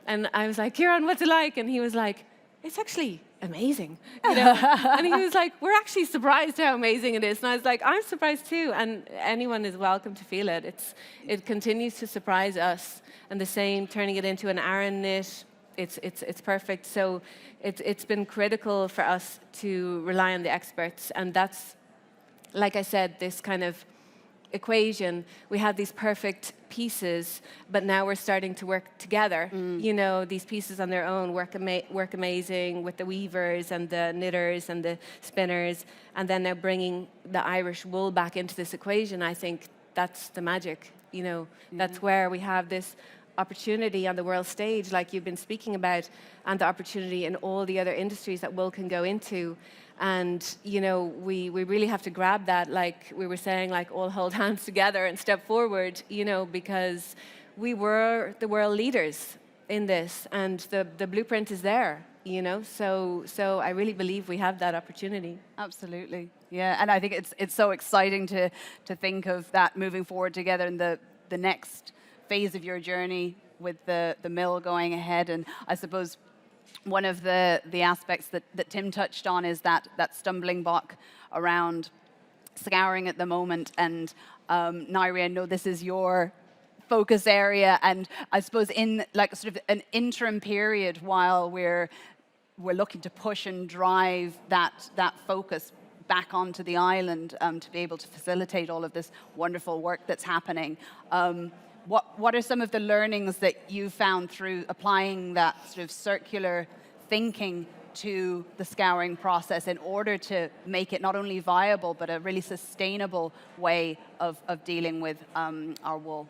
Speaker 2: and I was like, Kieran, what's it like? And he was like, it's actually amazing, And he was like, we're actually surprised how amazing it is. And I was like, I'm surprised too. And anyone is welcome to feel it. It continues to surprise us. And the same, turning it into an Aran knit, it's perfect. So it's been critical for us to rely on the experts. And that's, like I said, this kind of equation, we had these perfect pieces, but now we're starting to work together. You know, these pieces on their own work amazing with the weavers and the knitters and the spinners, and then now bringing the Irish wool back into this equation. I think that's the magic. You know, that's where we have this opportunity on the world stage, like you've been speaking about, and the opportunity in all the other industries that wool can go into. And, you know, we really have to grab that, like we were saying, like all hold hands together and step forward, you know, because we were the world leaders in this, and the blueprint is there, you know, so I really believe we have that opportunity.
Speaker 4: Absolutely. Yeah, and I think it's so exciting to think of that moving forward together in the next phase of your journey with the mill going ahead. And I suppose one of the aspects that Tim touched on is that stumbling block around scouring at the moment. And Ngaire, I know this is your focus area, and I suppose in like sort of an interim period while we're looking to push and drive that focus back onto the island to be able to facilitate all of this wonderful work that's happening. What are some of the learnings that you found through applying that sort of circular thinking to the scouring process in order to make it not only viable but a really sustainable way of dealing with our wool?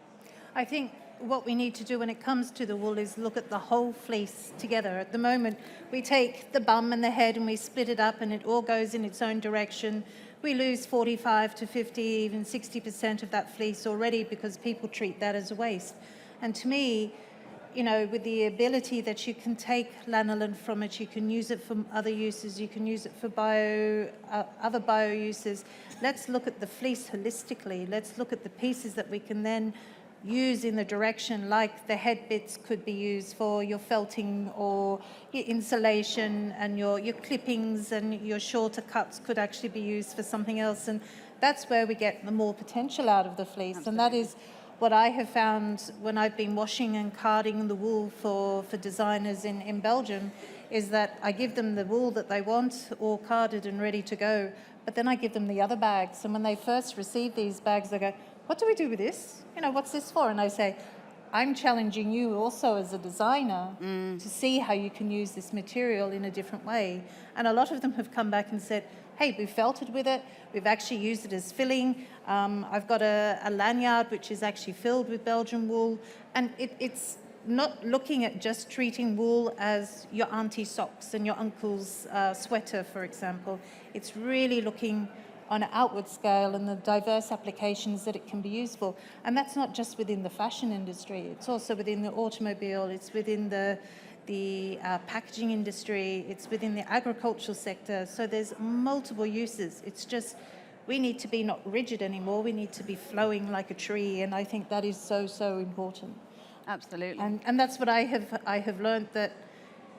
Speaker 7: I think what we need to do when it comes to the wool is look at the whole fleece together. At the moment, we take the bum and the head and we split it up and it all goes in its own direction. We lose 45 to 50, even 60% of that fleece already because people treat that as a waste. And to me, you know, with the ability that you can take lanolin from it, you can use it for other uses, you can use it for other bio uses. Let's look at the fleece holistically. Let's look at the pieces that we can then use in the direction, like the head bits could be used for your felting or your insulation, and your clippings and your shorter cuts could actually be used for something else. And that's where we get the more potential out of the fleece. Absolutely. And that is what I have found when I've been washing and carding the wool for designers in Belgium, is that I give them the wool that they want, all carded and ready to go, but then I give them the other bags. And when they first receive these bags, they go, what do we do with this? You know, what's this for? And I say, I'm challenging you also as a designer to see how you can use this material in a different way. And a lot of them have come back and said, hey, we felted with it. We've actually used it as filling. I've got a lanyard which is actually filled with Belgian wool. And it's not looking at just treating wool as your auntie's socks and your uncle's sweater, for example. It's really looking on an outward scale and the diverse applications that it can be used for. And that's not just within the fashion industry. It's also within the automobile. It's within the packaging industry. It's within the agricultural sector. So there's multiple uses. It's just we need to be not rigid anymore. We need to be flowing like a tree. And I think that is so, so important.
Speaker 4: Absolutely.
Speaker 7: And that's what I have learned, that,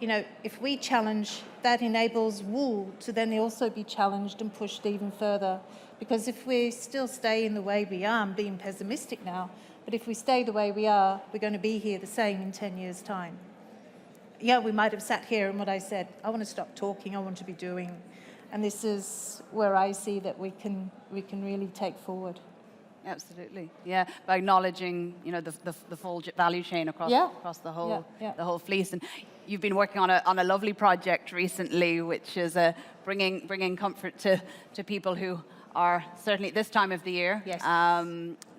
Speaker 7: you know, if we challenge, that enables wool to then also be challenged and pushed even further. Because if we still stay in the way we are, I'm being pessimistic now, but if we stay the way we are, we're going to be here the same in 10 years' time. Yeah, we might have sat here and what I said, I want to stop talking, I want to be doing. And this is where I see that we can really take forward.
Speaker 4: Absolutely, yeah. By acknowledging, you know, the full value chain across the whole fleece. And you've been working on a lovely project recently, which is bringing comfort to people who are certainly at this time of the year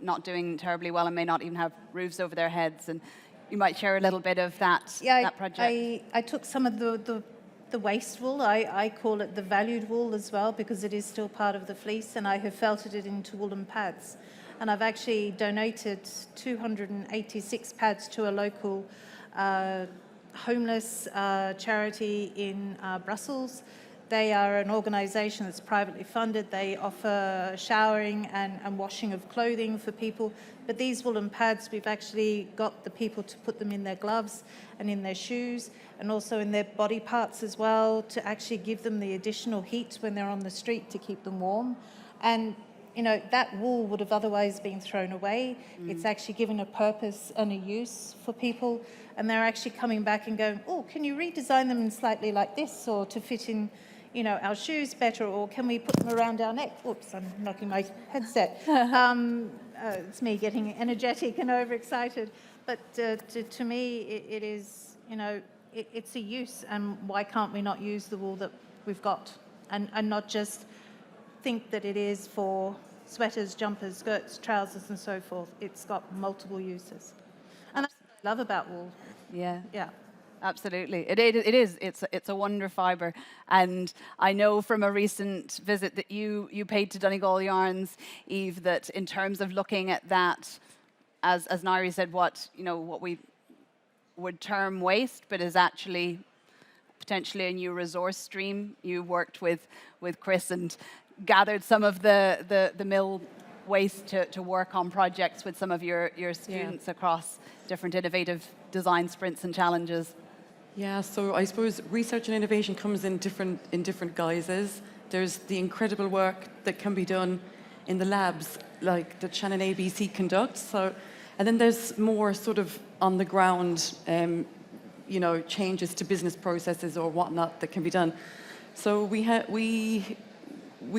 Speaker 4: not doing terribly well and may not even have roofs over their heads. And you might share a little bit of that project.
Speaker 7: I took some of the waste wool. I call it the valued wool as well, because it is still part of the fleece, and I have felted it into woolen pads. And I've actually donated 286 pads to a local homeless charity in Brussels. They are an organisation that's privately funded. They offer showering and washing of clothing for people. But these woolen pads, we've actually got the people to put them in their gloves and in their shoes, and also in their body parts as well, to actually give them the additional heat when they're on the street to keep them warm. And you know, that wool would have otherwise been thrown away. It's actually given a purpose and a use for people. And they're actually coming back and going, oh, can you redesign them in slightly like this, or to fit in, our shoes better, or can we put them around our neck? Oops, I'm knocking my headset. It's me getting energetic and overexcited. But to me, it is, it's a use, and why can't we not use the wool that we've got, and not just think that it is for sweaters, jumpers, skirts, trousers, and so forth. It's got multiple uses, and that's what I love about wool.
Speaker 4: Yeah.
Speaker 7: Yeah.
Speaker 4: Absolutely. It is. It's a wonder fibre. And I know from a recent visit that you paid to Donegal Yarns, Eve, that in terms of looking at that, as Ngaire said, what we would term waste, but is actually potentially a new resource stream. You worked with Chris and gathered some of the mill waste to work on projects with some of your students across different innovative design sprints and challenges.
Speaker 8: Yeah, so I suppose research and innovation comes in different guises. There's the incredible work that can be done in the labs, like that Shannon ABC conducts. So, and then there's more sort of on the ground, changes to business processes or whatnot that can be done. So we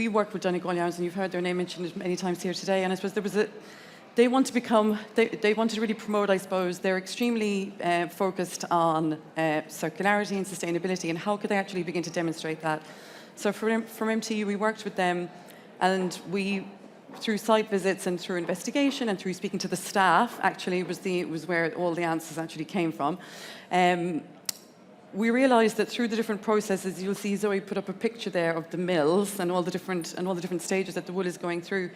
Speaker 8: worked with Donegal Yarns, and you've heard their name mentioned many times here today. And I suppose they want to really promote, I suppose, they're extremely focused on circularity and sustainability, and how could they actually begin to demonstrate that? So from MTU, we worked with them, and we, through site visits and through investigation and through speaking to the staff, actually was where all the answers actually came from. We realised that through the different processes, you'll see Zoe put up a picture there of the mills and all the different stages that the wool is going through.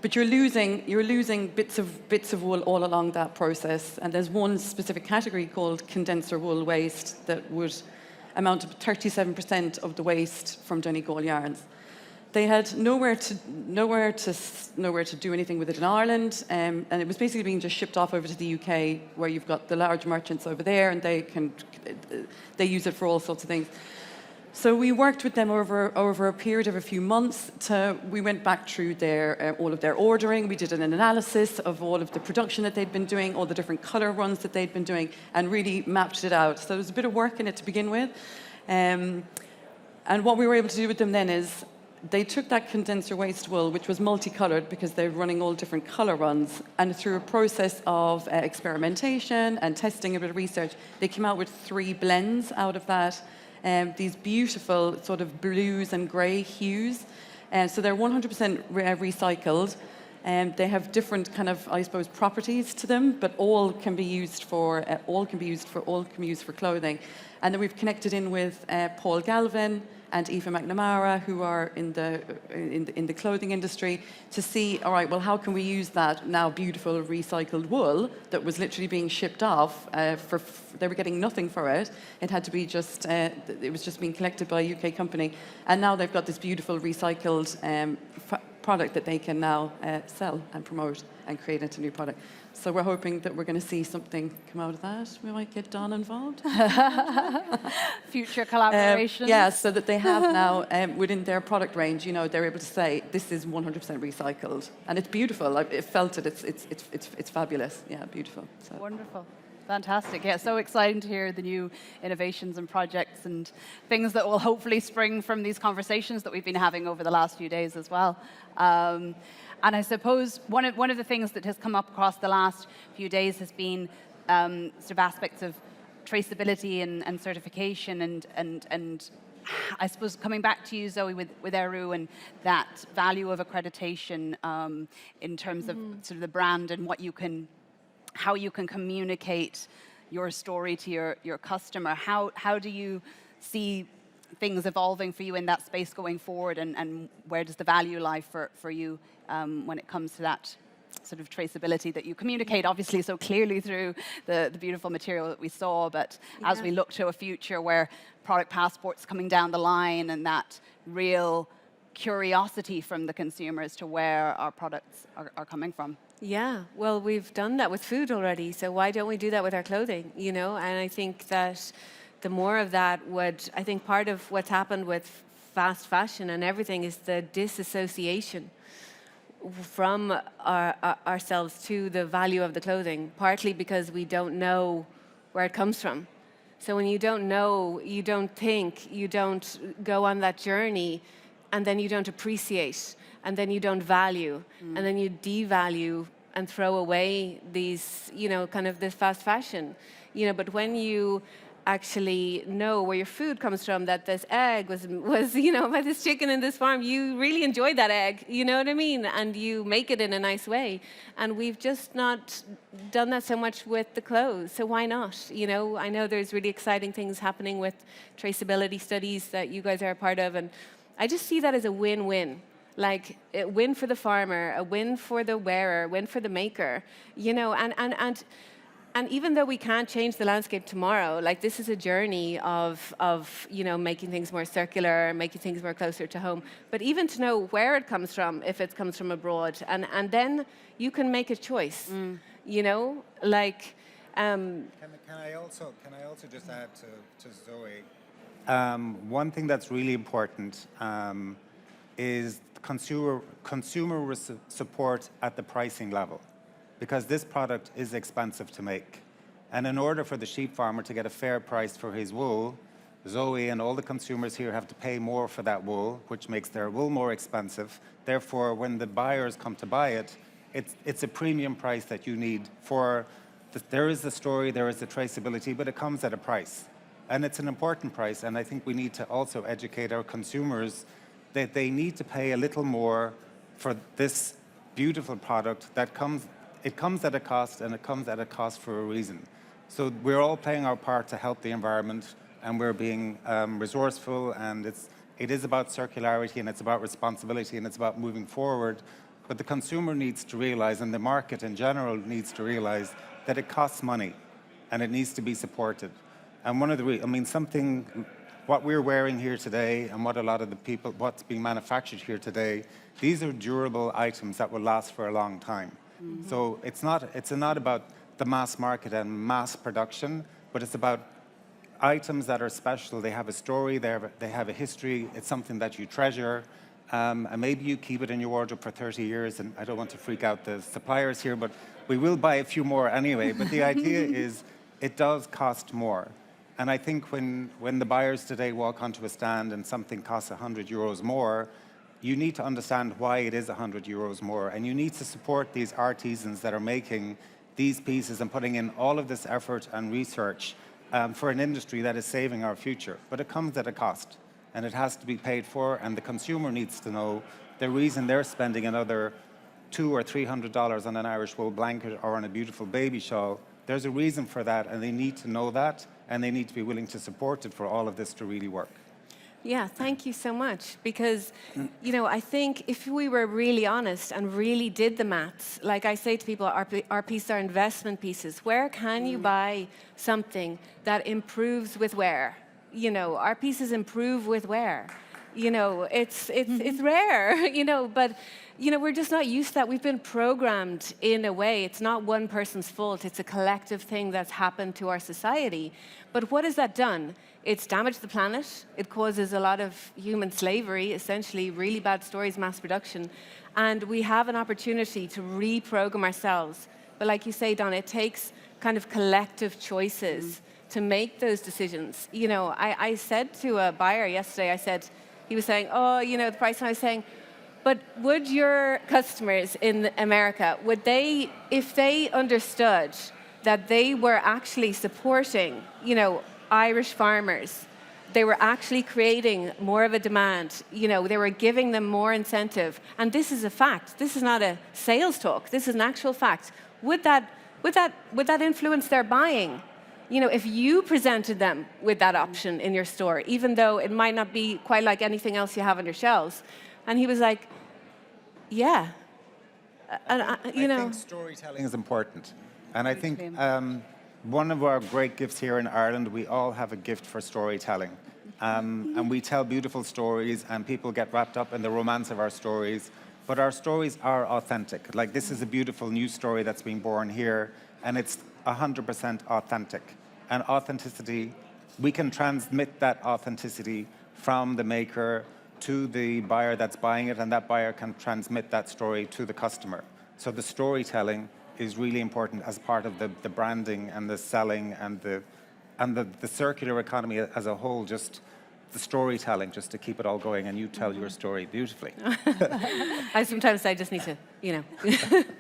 Speaker 8: But you're losing bits of wool all along that process. And there's one specific category called condenser wool waste that would amount to 37% of the waste from Donegal Yarns. They had nowhere to do anything with it in Ireland, and it was basically being just shipped off over to the UK, where you've got the large merchants over there, and they use it for all sorts of things. So we worked with them over a period of a few months. We went back through all of their ordering. We did an analysis of all of the production that they'd been doing, all the different colour runs that they'd been doing, and really mapped it out. So there was a bit of work in it to begin with. And what we were able to do with them then is they took that condenser waste wool, which was multicoloured because they're running all different colour runs, and through a process of experimentation and testing, a bit of research, they came out with 3 blends out of that. These beautiful sort of blues and grey hues. So they're 100% recycled. They have different kind of, I suppose, properties to them, but all can be used for clothing. And then we've connected in with Paul Galvin and Aoife McNamara, who are in the clothing industry, to see, all right, well, how can we use that now beautiful recycled wool that was literally being shipped off they were getting nothing for it. It had to be it was just being collected by a UK company, and now they've got this beautiful recycled product that they can now sell and promote and create into a new product. So we're hoping that we're going to see something come out of that. We might get Don involved.
Speaker 4: Future collaborations.
Speaker 8: Yeah, so that they have now within their product range, they're able to say this is 100% recycled, and it's beautiful. I've felt it. It's fabulous. Yeah, beautiful. So.
Speaker 4: Wonderful. Fantastic. Yeah, so exciting to hear the new innovations and projects and things that will hopefully spring from these conversations that we've been having over the last few days as well. And I suppose one of the things that has come up across the last few days has been sort of aspects of traceability and certification and I suppose coming back to you, Zoe, with Ériu and that value of accreditation in terms of sort of the brand and how you can communicate your story to your customer. How do you see things evolving for you in that space going forward, and where does the value lie for you when it comes to that sort of traceability that you communicate obviously so clearly through the beautiful material that we saw, but as we look to a future where product passports coming down the line and that real curiosity from the consumer as to where our products are coming from?
Speaker 2: Yeah, well, we've done that with food already, so why don't we do that with our clothing, And I think that the more of that I think part of what's happened with fast fashion and everything is the disassociation from ourselves to the value of the clothing, partly because we don't know where it comes from. So when you don't know, you don't think, you don't go on that journey, and then you don't appreciate, and then you don't value, and then you devalue and throw away these, kind of this fast fashion. But when you actually know where your food comes from, that this egg was by this chicken in this farm, you really enjoyed that egg, you know what I mean? And you make it in a nice way. And we've just not done that so much with the clothes, so why not? I know there's really exciting things happening with traceability studies that you guys are a part of, and I just see that as a win-win. Like a win for the farmer, a win for the wearer, a win for the maker, and even though we can't change the landscape tomorrow, like this is a journey of making things more circular, making things more closer to home. But even to know where it comes from, if it comes from abroad, and then you can make a choice. Like.
Speaker 5: Can I also just add to Zoe? One thing that's really important is consumer support at the pricing level, because this product is expensive to make. And in order for the sheep farmer to get a fair price for his wool, Zoe and all the consumers here have to pay more for that wool, which makes their wool more expensive. Therefore, when the buyers come to buy it, it's a premium price that you need for, there is the story, there is the traceability, but it comes at a price. And it's an important price, and I think we need to also educate our consumers that they need to pay a little more for this beautiful product that comes at a cost, and it comes at a cost for a reason. So we're all playing our part to help the environment, and we're being resourceful, and it is about circularity, and it's about responsibility, and it's about moving forward. But the consumer needs to realize, and the market in general needs to realize, that it costs money, and it needs to be supported. And one of the, what we're wearing here today, and what a lot of the people, what's being manufactured here today, these are durable items that will last for a long time. Mm-hmm. So it's not about the mass market and mass production, but it's about items that are special. They have a story, they have a history, it's something that you treasure, and maybe you keep it in your wardrobe for 30 years, and I don't want to freak out the suppliers here, but we will buy a few more anyway. But the idea is it does cost more. And I think when the buyers today walk onto a stand and something costs 100 euros more, you need to understand why it is 100 euros more. And you need to support these artisans that are making these pieces and putting in all of this effort and research for an industry that is saving our future. But it comes at a cost, and it has to be paid for, and the consumer needs to know the reason they're spending another $200 or $300 on an Irish wool blanket or on a beautiful baby shawl. There's a reason for that, and they need to know that, and they need to be willing to support it for all of this to really work.
Speaker 2: Yeah, thank you so much. Because, I think if we were really honest and really did the maths, like I say to people, our pieces are investment pieces. Where can you buy something that improves with wear? Our pieces improve with wear. It's rare, but we're just not used to that. We've been programmed in a way. It's not one person's fault. It's a collective thing that's happened to our society. But what has that done? It's damaged the planet. It causes a lot of human slavery, essentially, really bad stories, mass production. And we have an opportunity to reprogram ourselves. But like you say, Donna, it takes kind of collective choices to make those decisions. I said to a buyer yesterday, he was saying, the price, and I was saying, but would your customers in America, if they understood that they were actually supporting, Irish farmers, they were actually creating more of a demand, they were giving them more incentive, and this is a fact, this is not a sales talk, this is an actual fact, would that influence their buying? If you presented them with that option in your store, even though it might not be quite like anything else you have on your shelves. And he was like, yeah. And
Speaker 5: I think storytelling is important. And I think one of our great gifts here in Ireland, we all have a gift for storytelling. And we tell beautiful stories, and people get wrapped up in the romance of our stories. But our stories are authentic. Like, this is a beautiful new story that's being born here, and it's 100% authentic. And authenticity, we can transmit that authenticity from the maker to the buyer that's buying it, and that buyer can transmit that story to the customer. So the storytelling is really important as part of the branding and the selling and the and the circular economy as a whole, just the storytelling, just to keep it all going, and you tell your story beautifully.
Speaker 2: I sometimes I just need to,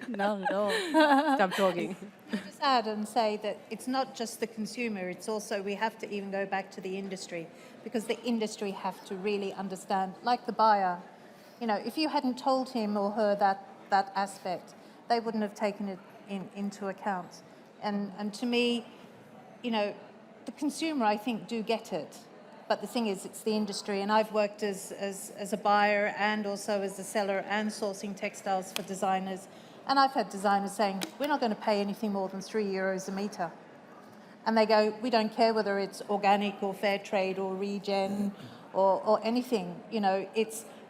Speaker 4: Not at all.
Speaker 2: stop talking.
Speaker 7: Just add and say that it's not just the consumer, it's also we have to even go back to the industry, because the industry have to really understand, like the buyer, if you hadn't told him or her that aspect, they wouldn't have taken it into account. And to me, the consumer, I think, do get it. But the thing is, it's the industry, and I've worked as a buyer and also as a seller and sourcing textiles for designers. And I've had designers saying, we're not going to pay anything more than €3 a metre. And they go, we don't care whether it's organic or fair trade or regen or anything.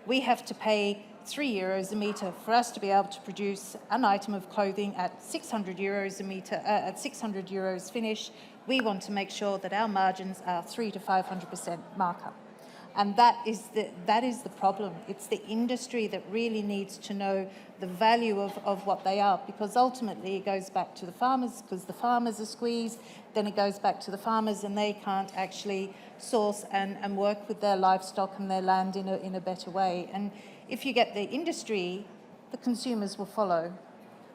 Speaker 7: We have to pay €3 a metre for us to be able to produce an item of clothing at €600 a metre, at €600 finish. We want to make sure that our margins are 300 to 500% markup. And that is the problem. It's the industry that really needs to know the value of what they are, because ultimately it goes back to the farmers, because the farmers are squeezed, then it goes back to the farmers and they can't actually source and work with their livestock and their land in a better way. And if you get the industry, the consumers will follow.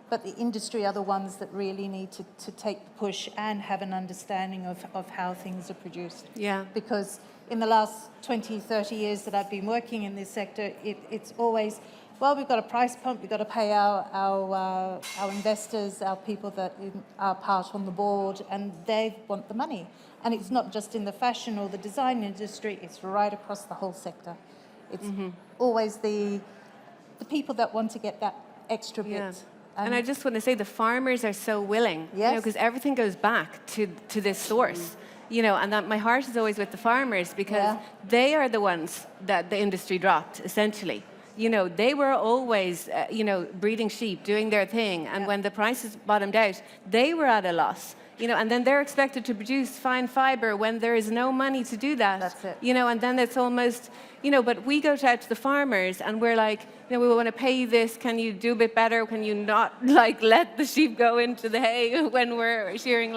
Speaker 7: But the industry are the ones that really need to take the push and have an understanding of how things are produced.
Speaker 2: Yeah.
Speaker 7: Because in the last 20, 30 years that I've been working in this sector, it's always, well, we've got a price pump, we've got to pay our investors, our people that are part on the board, and they want the money. And it's not just in the fashion or the design industry, it's right across the whole sector. It's always the people that want to get that extra bit.
Speaker 2: Yeah. And I just want to say the farmers are so willing,
Speaker 7: Yes.
Speaker 2: because everything goes back to this source, and that my heart is always with the farmers, because they are the ones that the industry dropped, essentially. They were always, breeding sheep, doing their thing. And when the prices bottomed out, they were at a loss. And then they're expected to produce fine fiber when there is no money to do that.
Speaker 7: That's it.
Speaker 2: And then it's almost, but we go out to the farmers and we're like, we want to pay you this. Can you do a bit better? Can you not let the sheep go into the hay when we're shearing?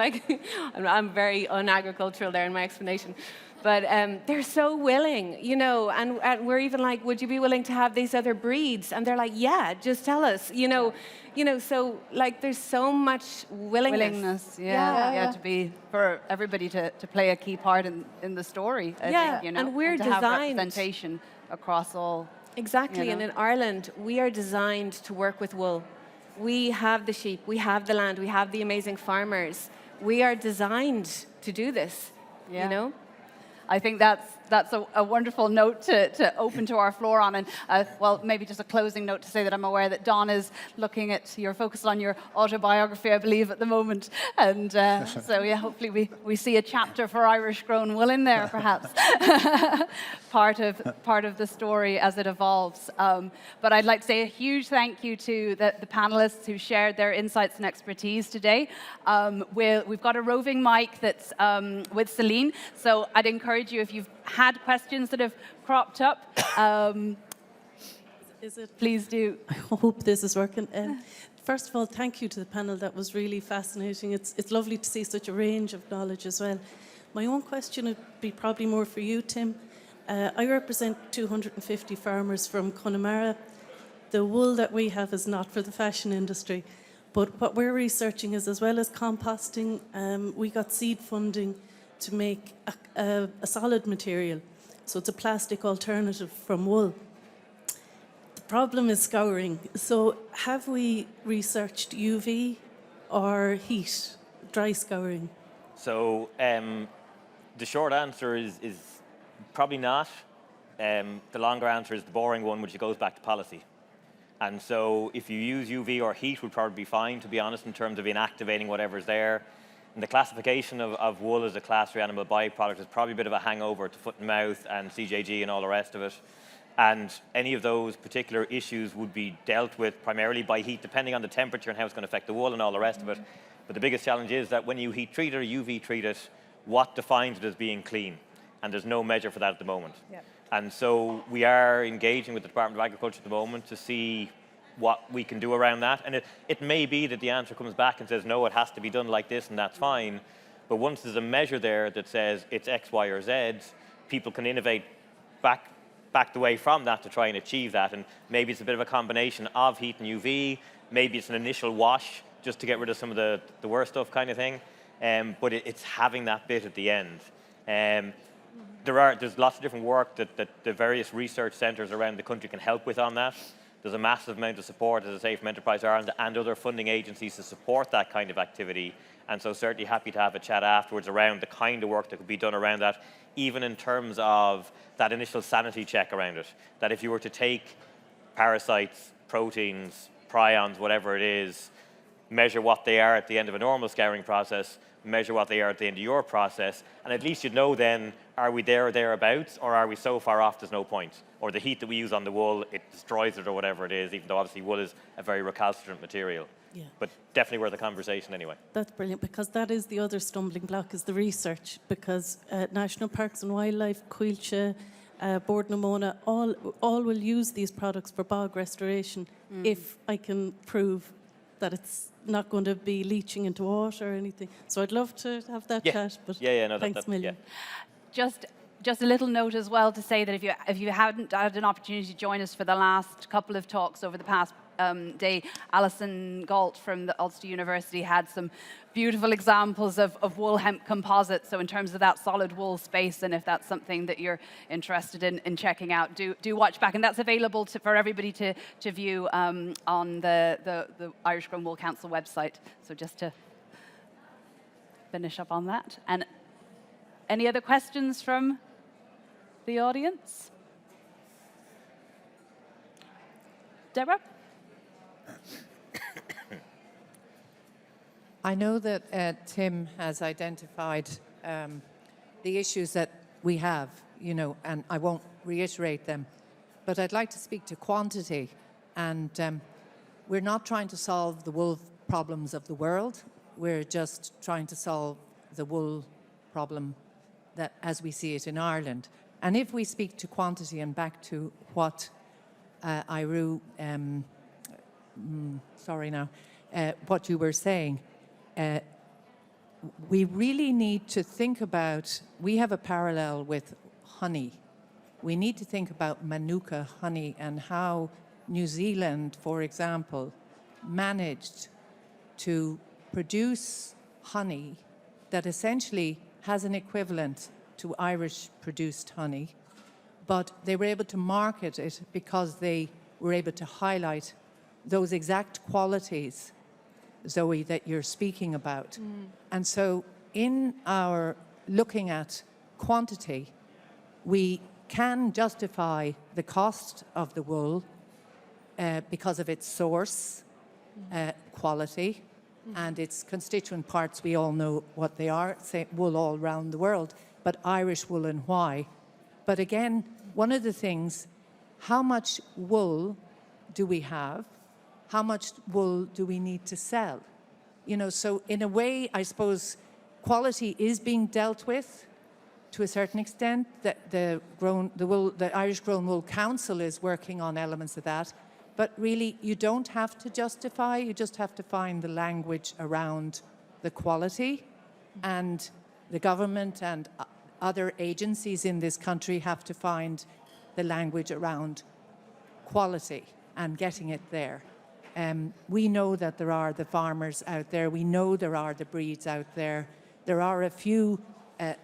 Speaker 2: I'm very unagricultural there in my explanation. But they're so willing, and we're even like, would you be willing to have these other breeds? And they're like, yeah, just tell us, so there's so much willingness.
Speaker 4: To be, for everybody to play a key part in the story. I think,
Speaker 2: and we're
Speaker 4: to have
Speaker 2: designed
Speaker 4: representation across all.
Speaker 2: Exactly, and in Ireland, we are designed to work with wool. We have the sheep, we have the land, we have the amazing farmers. We are designed to do this,
Speaker 4: I think that's a wonderful note to open to our floor on. And, maybe just a closing note to say that I'm aware that Don is looking at, you're focused on your autobiography, I believe, at the moment. And hopefully we see a chapter for Irish-grown wool in there, perhaps. part of the story as it evolves. But I'd like to say a huge thank you to the panelists who shared their insights and expertise today. We've got a roving mic that's with Celine, so I'd encourage you, if you've had questions that have cropped up, please do.
Speaker 9: I hope this is working. First of all, thank you to the panel. That was really fascinating. It's lovely to see such a range of knowledge as well. My own question would be probably more for you, Tim. I represent 250 farmers from Connemara. The wool that we have is not for the fashion industry, but what we're researching is, as well as composting, we got seed funding to make a solid material. So it's a plastic alternative from wool. The problem is scouring. So have we researched UV or heat, dry scouring?
Speaker 6: So the short answer is probably not. The longer answer is the boring one, which goes back to policy. And so if you use UV or heat would probably be fine, to be honest, in terms of inactivating whatever's there. And the classification of wool as a class 3 animal byproduct is probably a bit of a hangover to foot and mouth and CJG and all the rest of it. And any of those particular issues would be dealt with primarily by heat, depending on the temperature and how it's going to affect the wool and all the rest of it. But the biggest challenge is that when you heat treat it or UV treat it, what defines it as being clean? And there's no measure for that at the moment.
Speaker 7: Yep.
Speaker 6: And so we are engaging with the Department of Agriculture at the moment to see what we can do around that. And it may be that the answer comes back and says, no, it has to be done like this, and that's fine. But once there's a measure there that says it's X, Y, or Z, people can innovate back away from that to try and achieve that. And maybe it's a bit of a combination of heat and UV. Maybe it's an initial wash just to get rid of some of the worst stuff kind of thing. But it's having that bit at the end. There's lots of different work that the various research centres around the country can help with on that. There's a massive amount of support, as I say, from Enterprise Ireland and other funding agencies to support that kind of activity. And so certainly happy to have a chat afterwards around the kind of work that could be done around that, even in terms of that initial sanity check around it. That if you were to take parasites, proteins, prions, whatever it is, measure what they are at the end of a normal scouring process, measure what they are at the end of your process, and at least you'd know then, are we there or thereabouts, or are we so far off there's no point? Or the heat that we use on the wool, it destroys it or whatever it is, even though obviously wool is a very recalcitrant material.
Speaker 9: Yeah.
Speaker 6: But definitely worth a conversation anyway.
Speaker 9: That's brilliant, because that is the other stumbling block, is the research, because National Parks and Wildlife, Coillte, Bord na Móna, all will use these products for bog restoration if I can prove that it's not going to be leaching into water or anything. So I'd love to have that chat, but
Speaker 6: no,
Speaker 9: thanks a million.
Speaker 4: Just a little note as well to say that if you hadn't had an opportunity to join us for the last couple of talks over the past day, Alison Galt from the Ulster University had some beautiful examples of wool hemp composites. So in terms of that solid wool space, and if that's something that you're interested in checking out, do watch back. And that's available for everybody to view on the Irish Grown Wool Council website. So just to finish up on that. And any other questions from the audience? Deborah?
Speaker 10: I know that Tim has identified the issues that we have, and I won't reiterate them, but I'd like to speak to quantity. And we're not trying to solve the wool problems of the world. We're just trying to solve the wool problem that as we see it in Ireland. And if we speak to quantity, and back to what Ériu, what you were saying, we really need to think about, we have a parallel with honey. We need to think about Manuka honey and how New Zealand, for example, managed to produce honey that essentially has an equivalent to Irish produced honey, but they were able to market it because they were able to highlight those exact qualities, Zoe, that you're speaking about. And so in our looking at quantity, we can justify the cost of the wool because of its source, quality, and its constituent parts. We all know what they are, say wool all around the world, but Irish wool and why. But again, one of the things, how much wool do we have? How much wool do we need to sell? So in a way, I suppose quality is being dealt with to a certain extent. The Irish Grown Wool Council is working on elements of that. But really, you don't have to justify, you just have to find the language around the quality. And the government and other agencies in this country have to find the language around quality and getting it there. We know that there are the farmers out there. We know there are the breeds out there. There are a few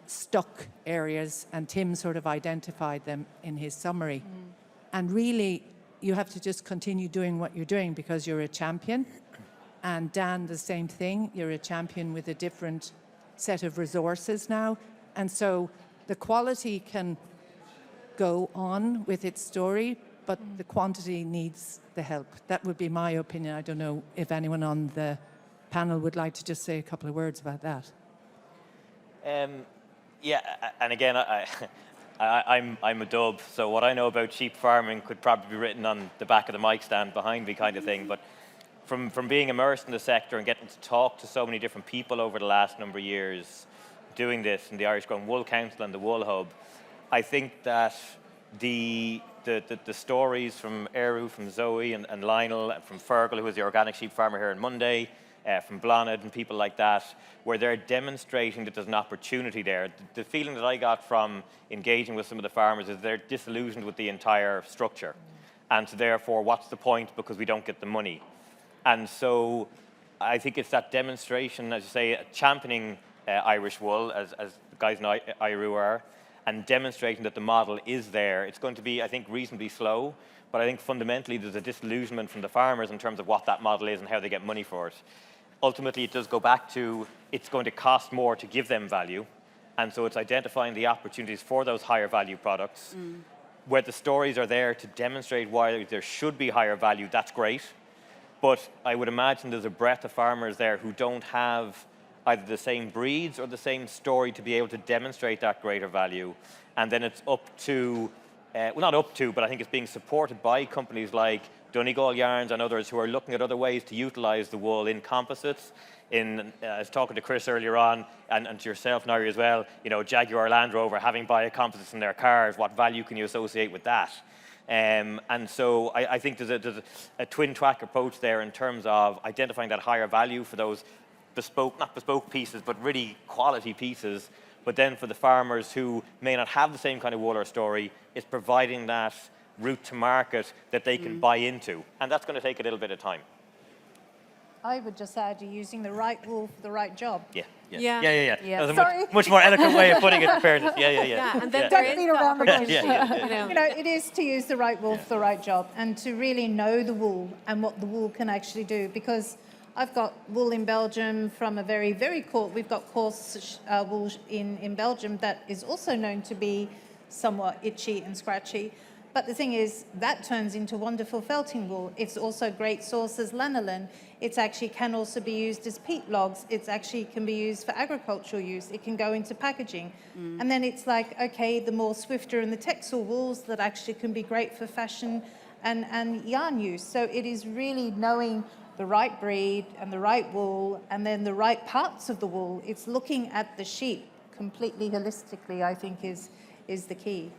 Speaker 10: stuck areas, and Tim sort of identified them in his summary. And really, you have to just continue doing what you're doing because you're a champion. And Dan, the same thing. You're a champion with a different set of resources now. And so the quality can go on with its story, but the quantity needs the help. That would be my opinion. I don't know if anyone on the panel would like to just say a couple of words about that.
Speaker 6: Yeah, and again, I'm a dub, so what I know about sheep farming could probably be written on the back of the mic stand behind me kind of thing. But from being immersed in the sector and getting to talk to so many different people over the last number of years doing this in the Irish Grown Wool Council and the Wool Hub, I think that the stories from Ériu, from Zoe and Lionel, and from Fergal, who is the organic sheep farmer here on Monday, from Blonid and people like that, where they're demonstrating that there's an opportunity there. The feeling that I got from engaging with some of the farmers is they're disillusioned with the entire structure. And so therefore, what's the point, because we don't get the money? And so I think it's that demonstration, as you say, championing Irish wool, as the guys in Ériu are, and demonstrating that the model is there. It's going to be, I think, reasonably slow, but I think fundamentally there's a disillusionment from the farmers in terms of what that model is and how they get money for it. Ultimately, it does go back to it's going to cost more to give them value, and so it's identifying the opportunities for those higher value products, where the stories are there to demonstrate why there should be higher value. That's great, but I would imagine there's a breadth of farmers there who don't have either the same breeds or the same story to be able to demonstrate that greater value. And then it's up to, well, not up to, but I think it's being supported by companies like Donegal Yarns and others who are looking at other ways to utilize the wool in composites. I was talking to Chris earlier on, and to yourself, Ngaire, as well, you know, Jaguar Land Rover having biocomposites in their cars, what value can you associate with that? And so I think there's a twin-track approach there in terms of identifying that higher value for those bespoke, not bespoke pieces, but really quality pieces. But then for the farmers who may not have the same kind of wool or story, it's providing that route to market that they can buy into. And that's going to take a little bit of time.
Speaker 7: I would just add, you're using the right wool for the right job.
Speaker 2: Yeah.
Speaker 6: That was a much more eloquent way of putting it, in fairness. Yeah.
Speaker 2: And then
Speaker 7: Don't
Speaker 2: there is
Speaker 7: beat around the bush.
Speaker 6: Yeah.
Speaker 7: You know, it is to use the right wool for the right job and to really know the wool and what the wool can actually do. Because I've got wool in Belgium from a very, very coarse, we've got coarse wool in Belgium that is also known to be somewhat itchy and scratchy. But the thing is, that turns into wonderful felting wool. It's also great source as lanolin. It actually can also be used as peat logs. It actually can be used for agricultural use. It can go into packaging. And then it's like, okay, the more swifter and the textile wools that actually can be great for fashion and yarn use. So it is really knowing the right breed and the right wool and then the right parts of the wool. It's looking at the sheep completely holistically, I think, is the key.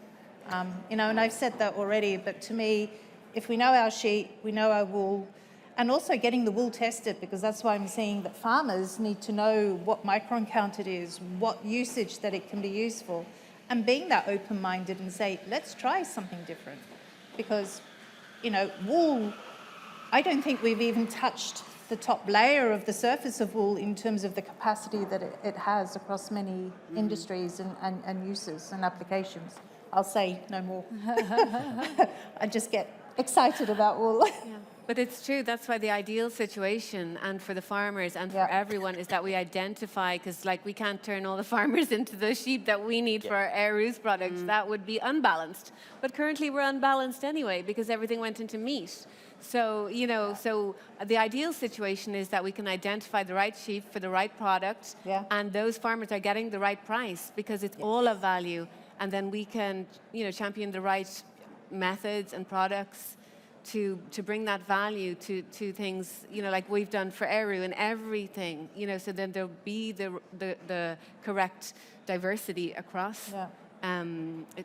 Speaker 7: You know, and I've said that already, but to me, if we know our sheep, we know our wool, and also getting the wool tested, because that's why I'm saying that farmers need to know what micron count it is, what usage that it can be used for, and being that open-minded and say, let's try something different. Because, you know, wool, I don't think we've even touched the top layer of the surface of wool in terms of the capacity that it has across many industries and uses and applications. I'll say no more. I just get excited about wool.
Speaker 2: Yeah. But it's true, that's why the ideal situation, and for the farmers and for everyone, is that we identify, because like we can't turn all the farmers into the sheep that we need for our Ériu's products. That would be unbalanced. But currently we're unbalanced anyway, because everything went into meat. So, you know, so the ideal situation is that we can identify the right sheep for the right product, and those farmers are getting the right price, because it's all of value. And then we can, you know, champion the right methods and products to bring that value to things, you know, like we've done for Ériu and everything, you know, so then there'll be the correct diversity across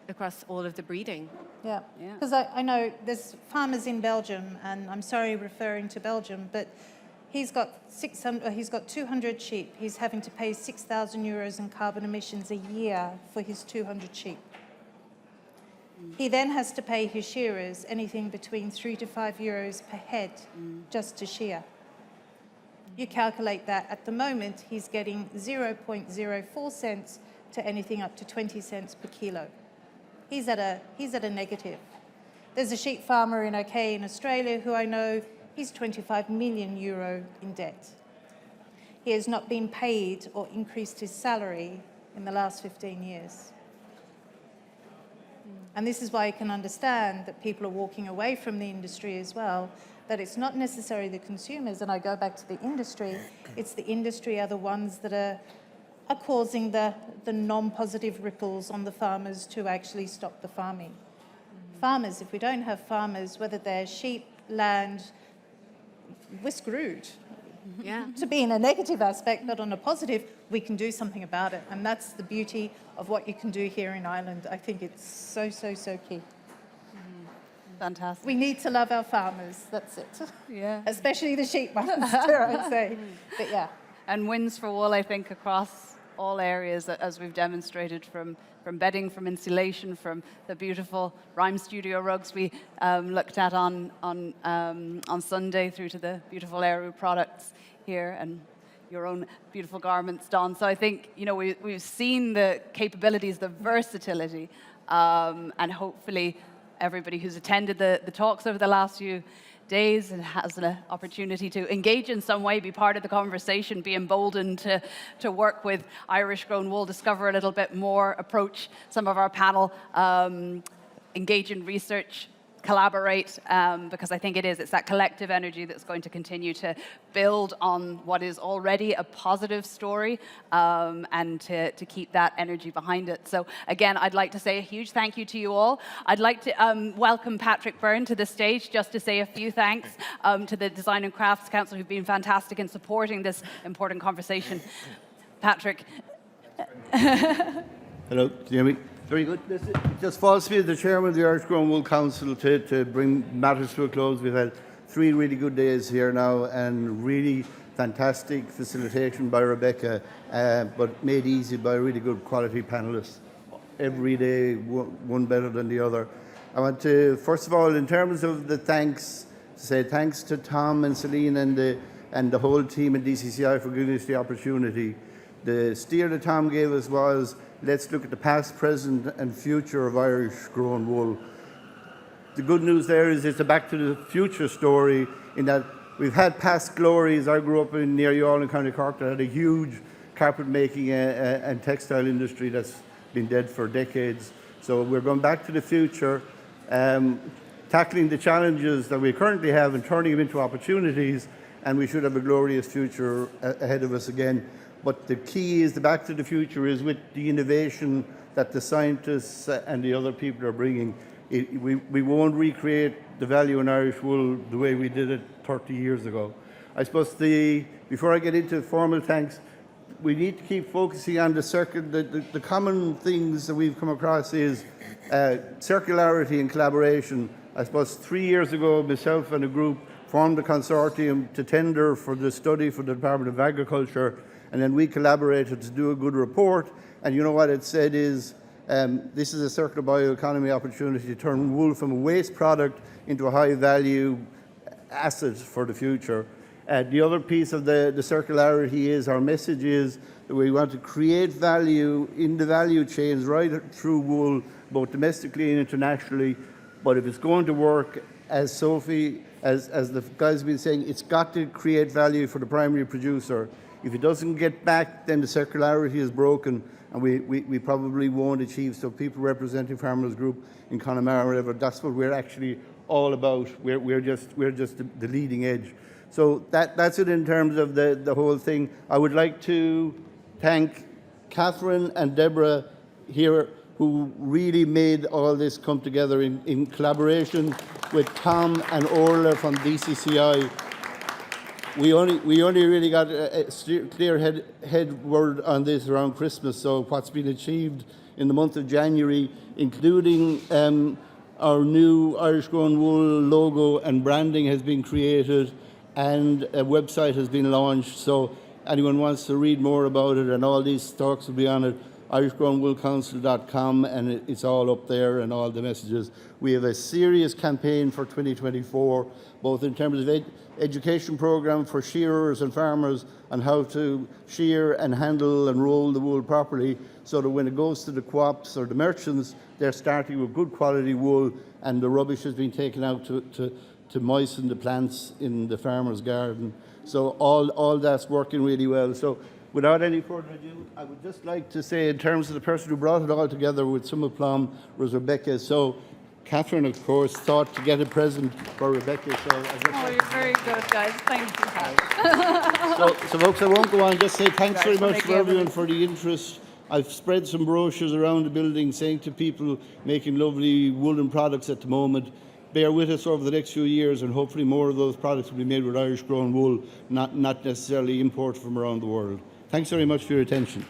Speaker 2: across all of the breeding.
Speaker 7: Yeah, because I know there's farmers in Belgium, and I'm sorry referring to Belgium, but he's got 200 sheep. He's having to pay 6,000 euros in carbon emissions a year for his 200 sheep. He then has to pay his shearers anything between 3 to 5 euros per head just to shear. You calculate that, at the moment, he's getting 0.04 cents to anything up to 20 cents per kilo. He's at a negative. There's a sheep farmer in in Australia who I know, he's 25 million euro in debt. He has not been paid or increased his salary in the last 15 years. And this is why you can understand that people are walking away from the industry as well, that it's not necessarily the consumers, and I go back to the industry, it's the industry are the ones that are causing the non-positive ripples on the farmers to actually stop the farming. Farmers, if we don't have farmers, whether they're sheep, land, we're screwed. To be in a negative aspect, but on a positive, we can do something about it. And that's the beauty of what you can do here in Ireland. I think it's so key.
Speaker 4: Fantastic.
Speaker 7: We need to love our farmers, that's it.
Speaker 4: Yeah.
Speaker 7: Especially the sheep ones, dare I say. But yeah.
Speaker 4: And wins for wool, I think, across all areas, as we've demonstrated, from bedding, from insulation, from the beautiful Rhyme Studio rugs we looked at on Sunday, through to the beautiful Ériu products here, and your own beautiful garments, Don. So I think, you know, we've seen the capabilities, the versatility, and hopefully everybody who's attended the talks over the last few days and has an opportunity to engage in some way, be part of the conversation, be emboldened to work with Irish grown wool, discover a little bit more, approach some of our panel, engage in research, collaborate, because I think it's that collective energy that's going to continue to build on what is already a positive story, and to keep that energy behind it. So again, I'd like to say a huge thank you to you all. I'd like to welcome Patrick Byrne to the stage, just to say a few thanks to the Design and Crafts Council, who've been fantastic in supporting this important conversation. Patrick.
Speaker 11: Hello, can you hear me? Very good. It just falls to me as the chairman of the Irish Grown Wool Council to bring matters to a close. We've had 3 really good days here now, and really fantastic facilitation by Rebecca, but made easy by really good quality panellists. Every day, one better than the other. I want to, first of all, in terms of the thanks, say thanks to Tom and Celine and the whole team at DCCI for giving us the opportunity. The steer that Tom gave us was, let's look at the past, present and future of Irish grown wool. The good news there is it's a back to the future story, in that we've had past glories. I grew up in near Youghal in County Cork that had a huge carpet making and textile industry that's been dead for decades. So we're going back to the future, tackling the challenges that we currently have and turning them into opportunities, and we should have a glorious future ahead of us again. But the key is, the back to the future is with the innovation that the scientists and the other people are bringing. We won't recreate the value in Irish wool the way we did it 30 years ago. I suppose before I get into formal thanks, we need to keep focusing on the common things that we've come across is circularity and collaboration. I suppose 3 years ago, myself and a group formed a consortium to tender for the study for the Department of Agriculture, and then we collaborated to do a good report. And you know what it said is, this is a circular bioeconomy opportunity to turn wool from a waste product into a high-value asset for the future. The other piece of the circularity is, our message is that we want to create value in the value chains right through wool, both domestically and internationally. But if it's going to work, as Sophie, as the guys have been saying, it's got to create value for the primary producer. If it doesn't get back, then the circularity is broken, and we probably won't achieve. So people representing Farmers Group in Connemara or whatever, that's what we're actually all about. We're just the leading edge. So that's it in terms of the whole thing. I would like to thank Catherine and Deborah here, who really made all this come together in collaboration with Tom and Orla from DCCI. We only really got a clear head word on this around Christmas. So what's been achieved in the month of January, including our new Irish Grown Wool logo and branding has been created, and a website has been launched. So anyone wants to read more about it, and all these talks will be on it, irishgrownwoolcouncil.com, and it's all up there and all the messages. We have a serious campaign for 2024, both in terms of education program for shearers and farmers on how to shear and handle and roll the wool properly, so that when it goes to the co-ops or the merchants, they're starting with good quality wool, and the rubbish has been taken out to moisten the plants in the farmer's garden. So all that's working really well. So without any further ado, I would just like to say, in terms of the person who brought it all together with some aplomb, was Rebecca. So Catherine, of course, thought to get a present for Rebecca. So
Speaker 4: you're very good, guys. Thank you.
Speaker 11: So folks, I won't go on. Just say thanks very much for everyone for the interest. I've spread some brochures around the building saying to people making lovely woolen products at the moment, bear with us over the next few years, and hopefully more of those products will be made with Irish grown wool, not necessarily imported from around the world. Thanks very much for your attention.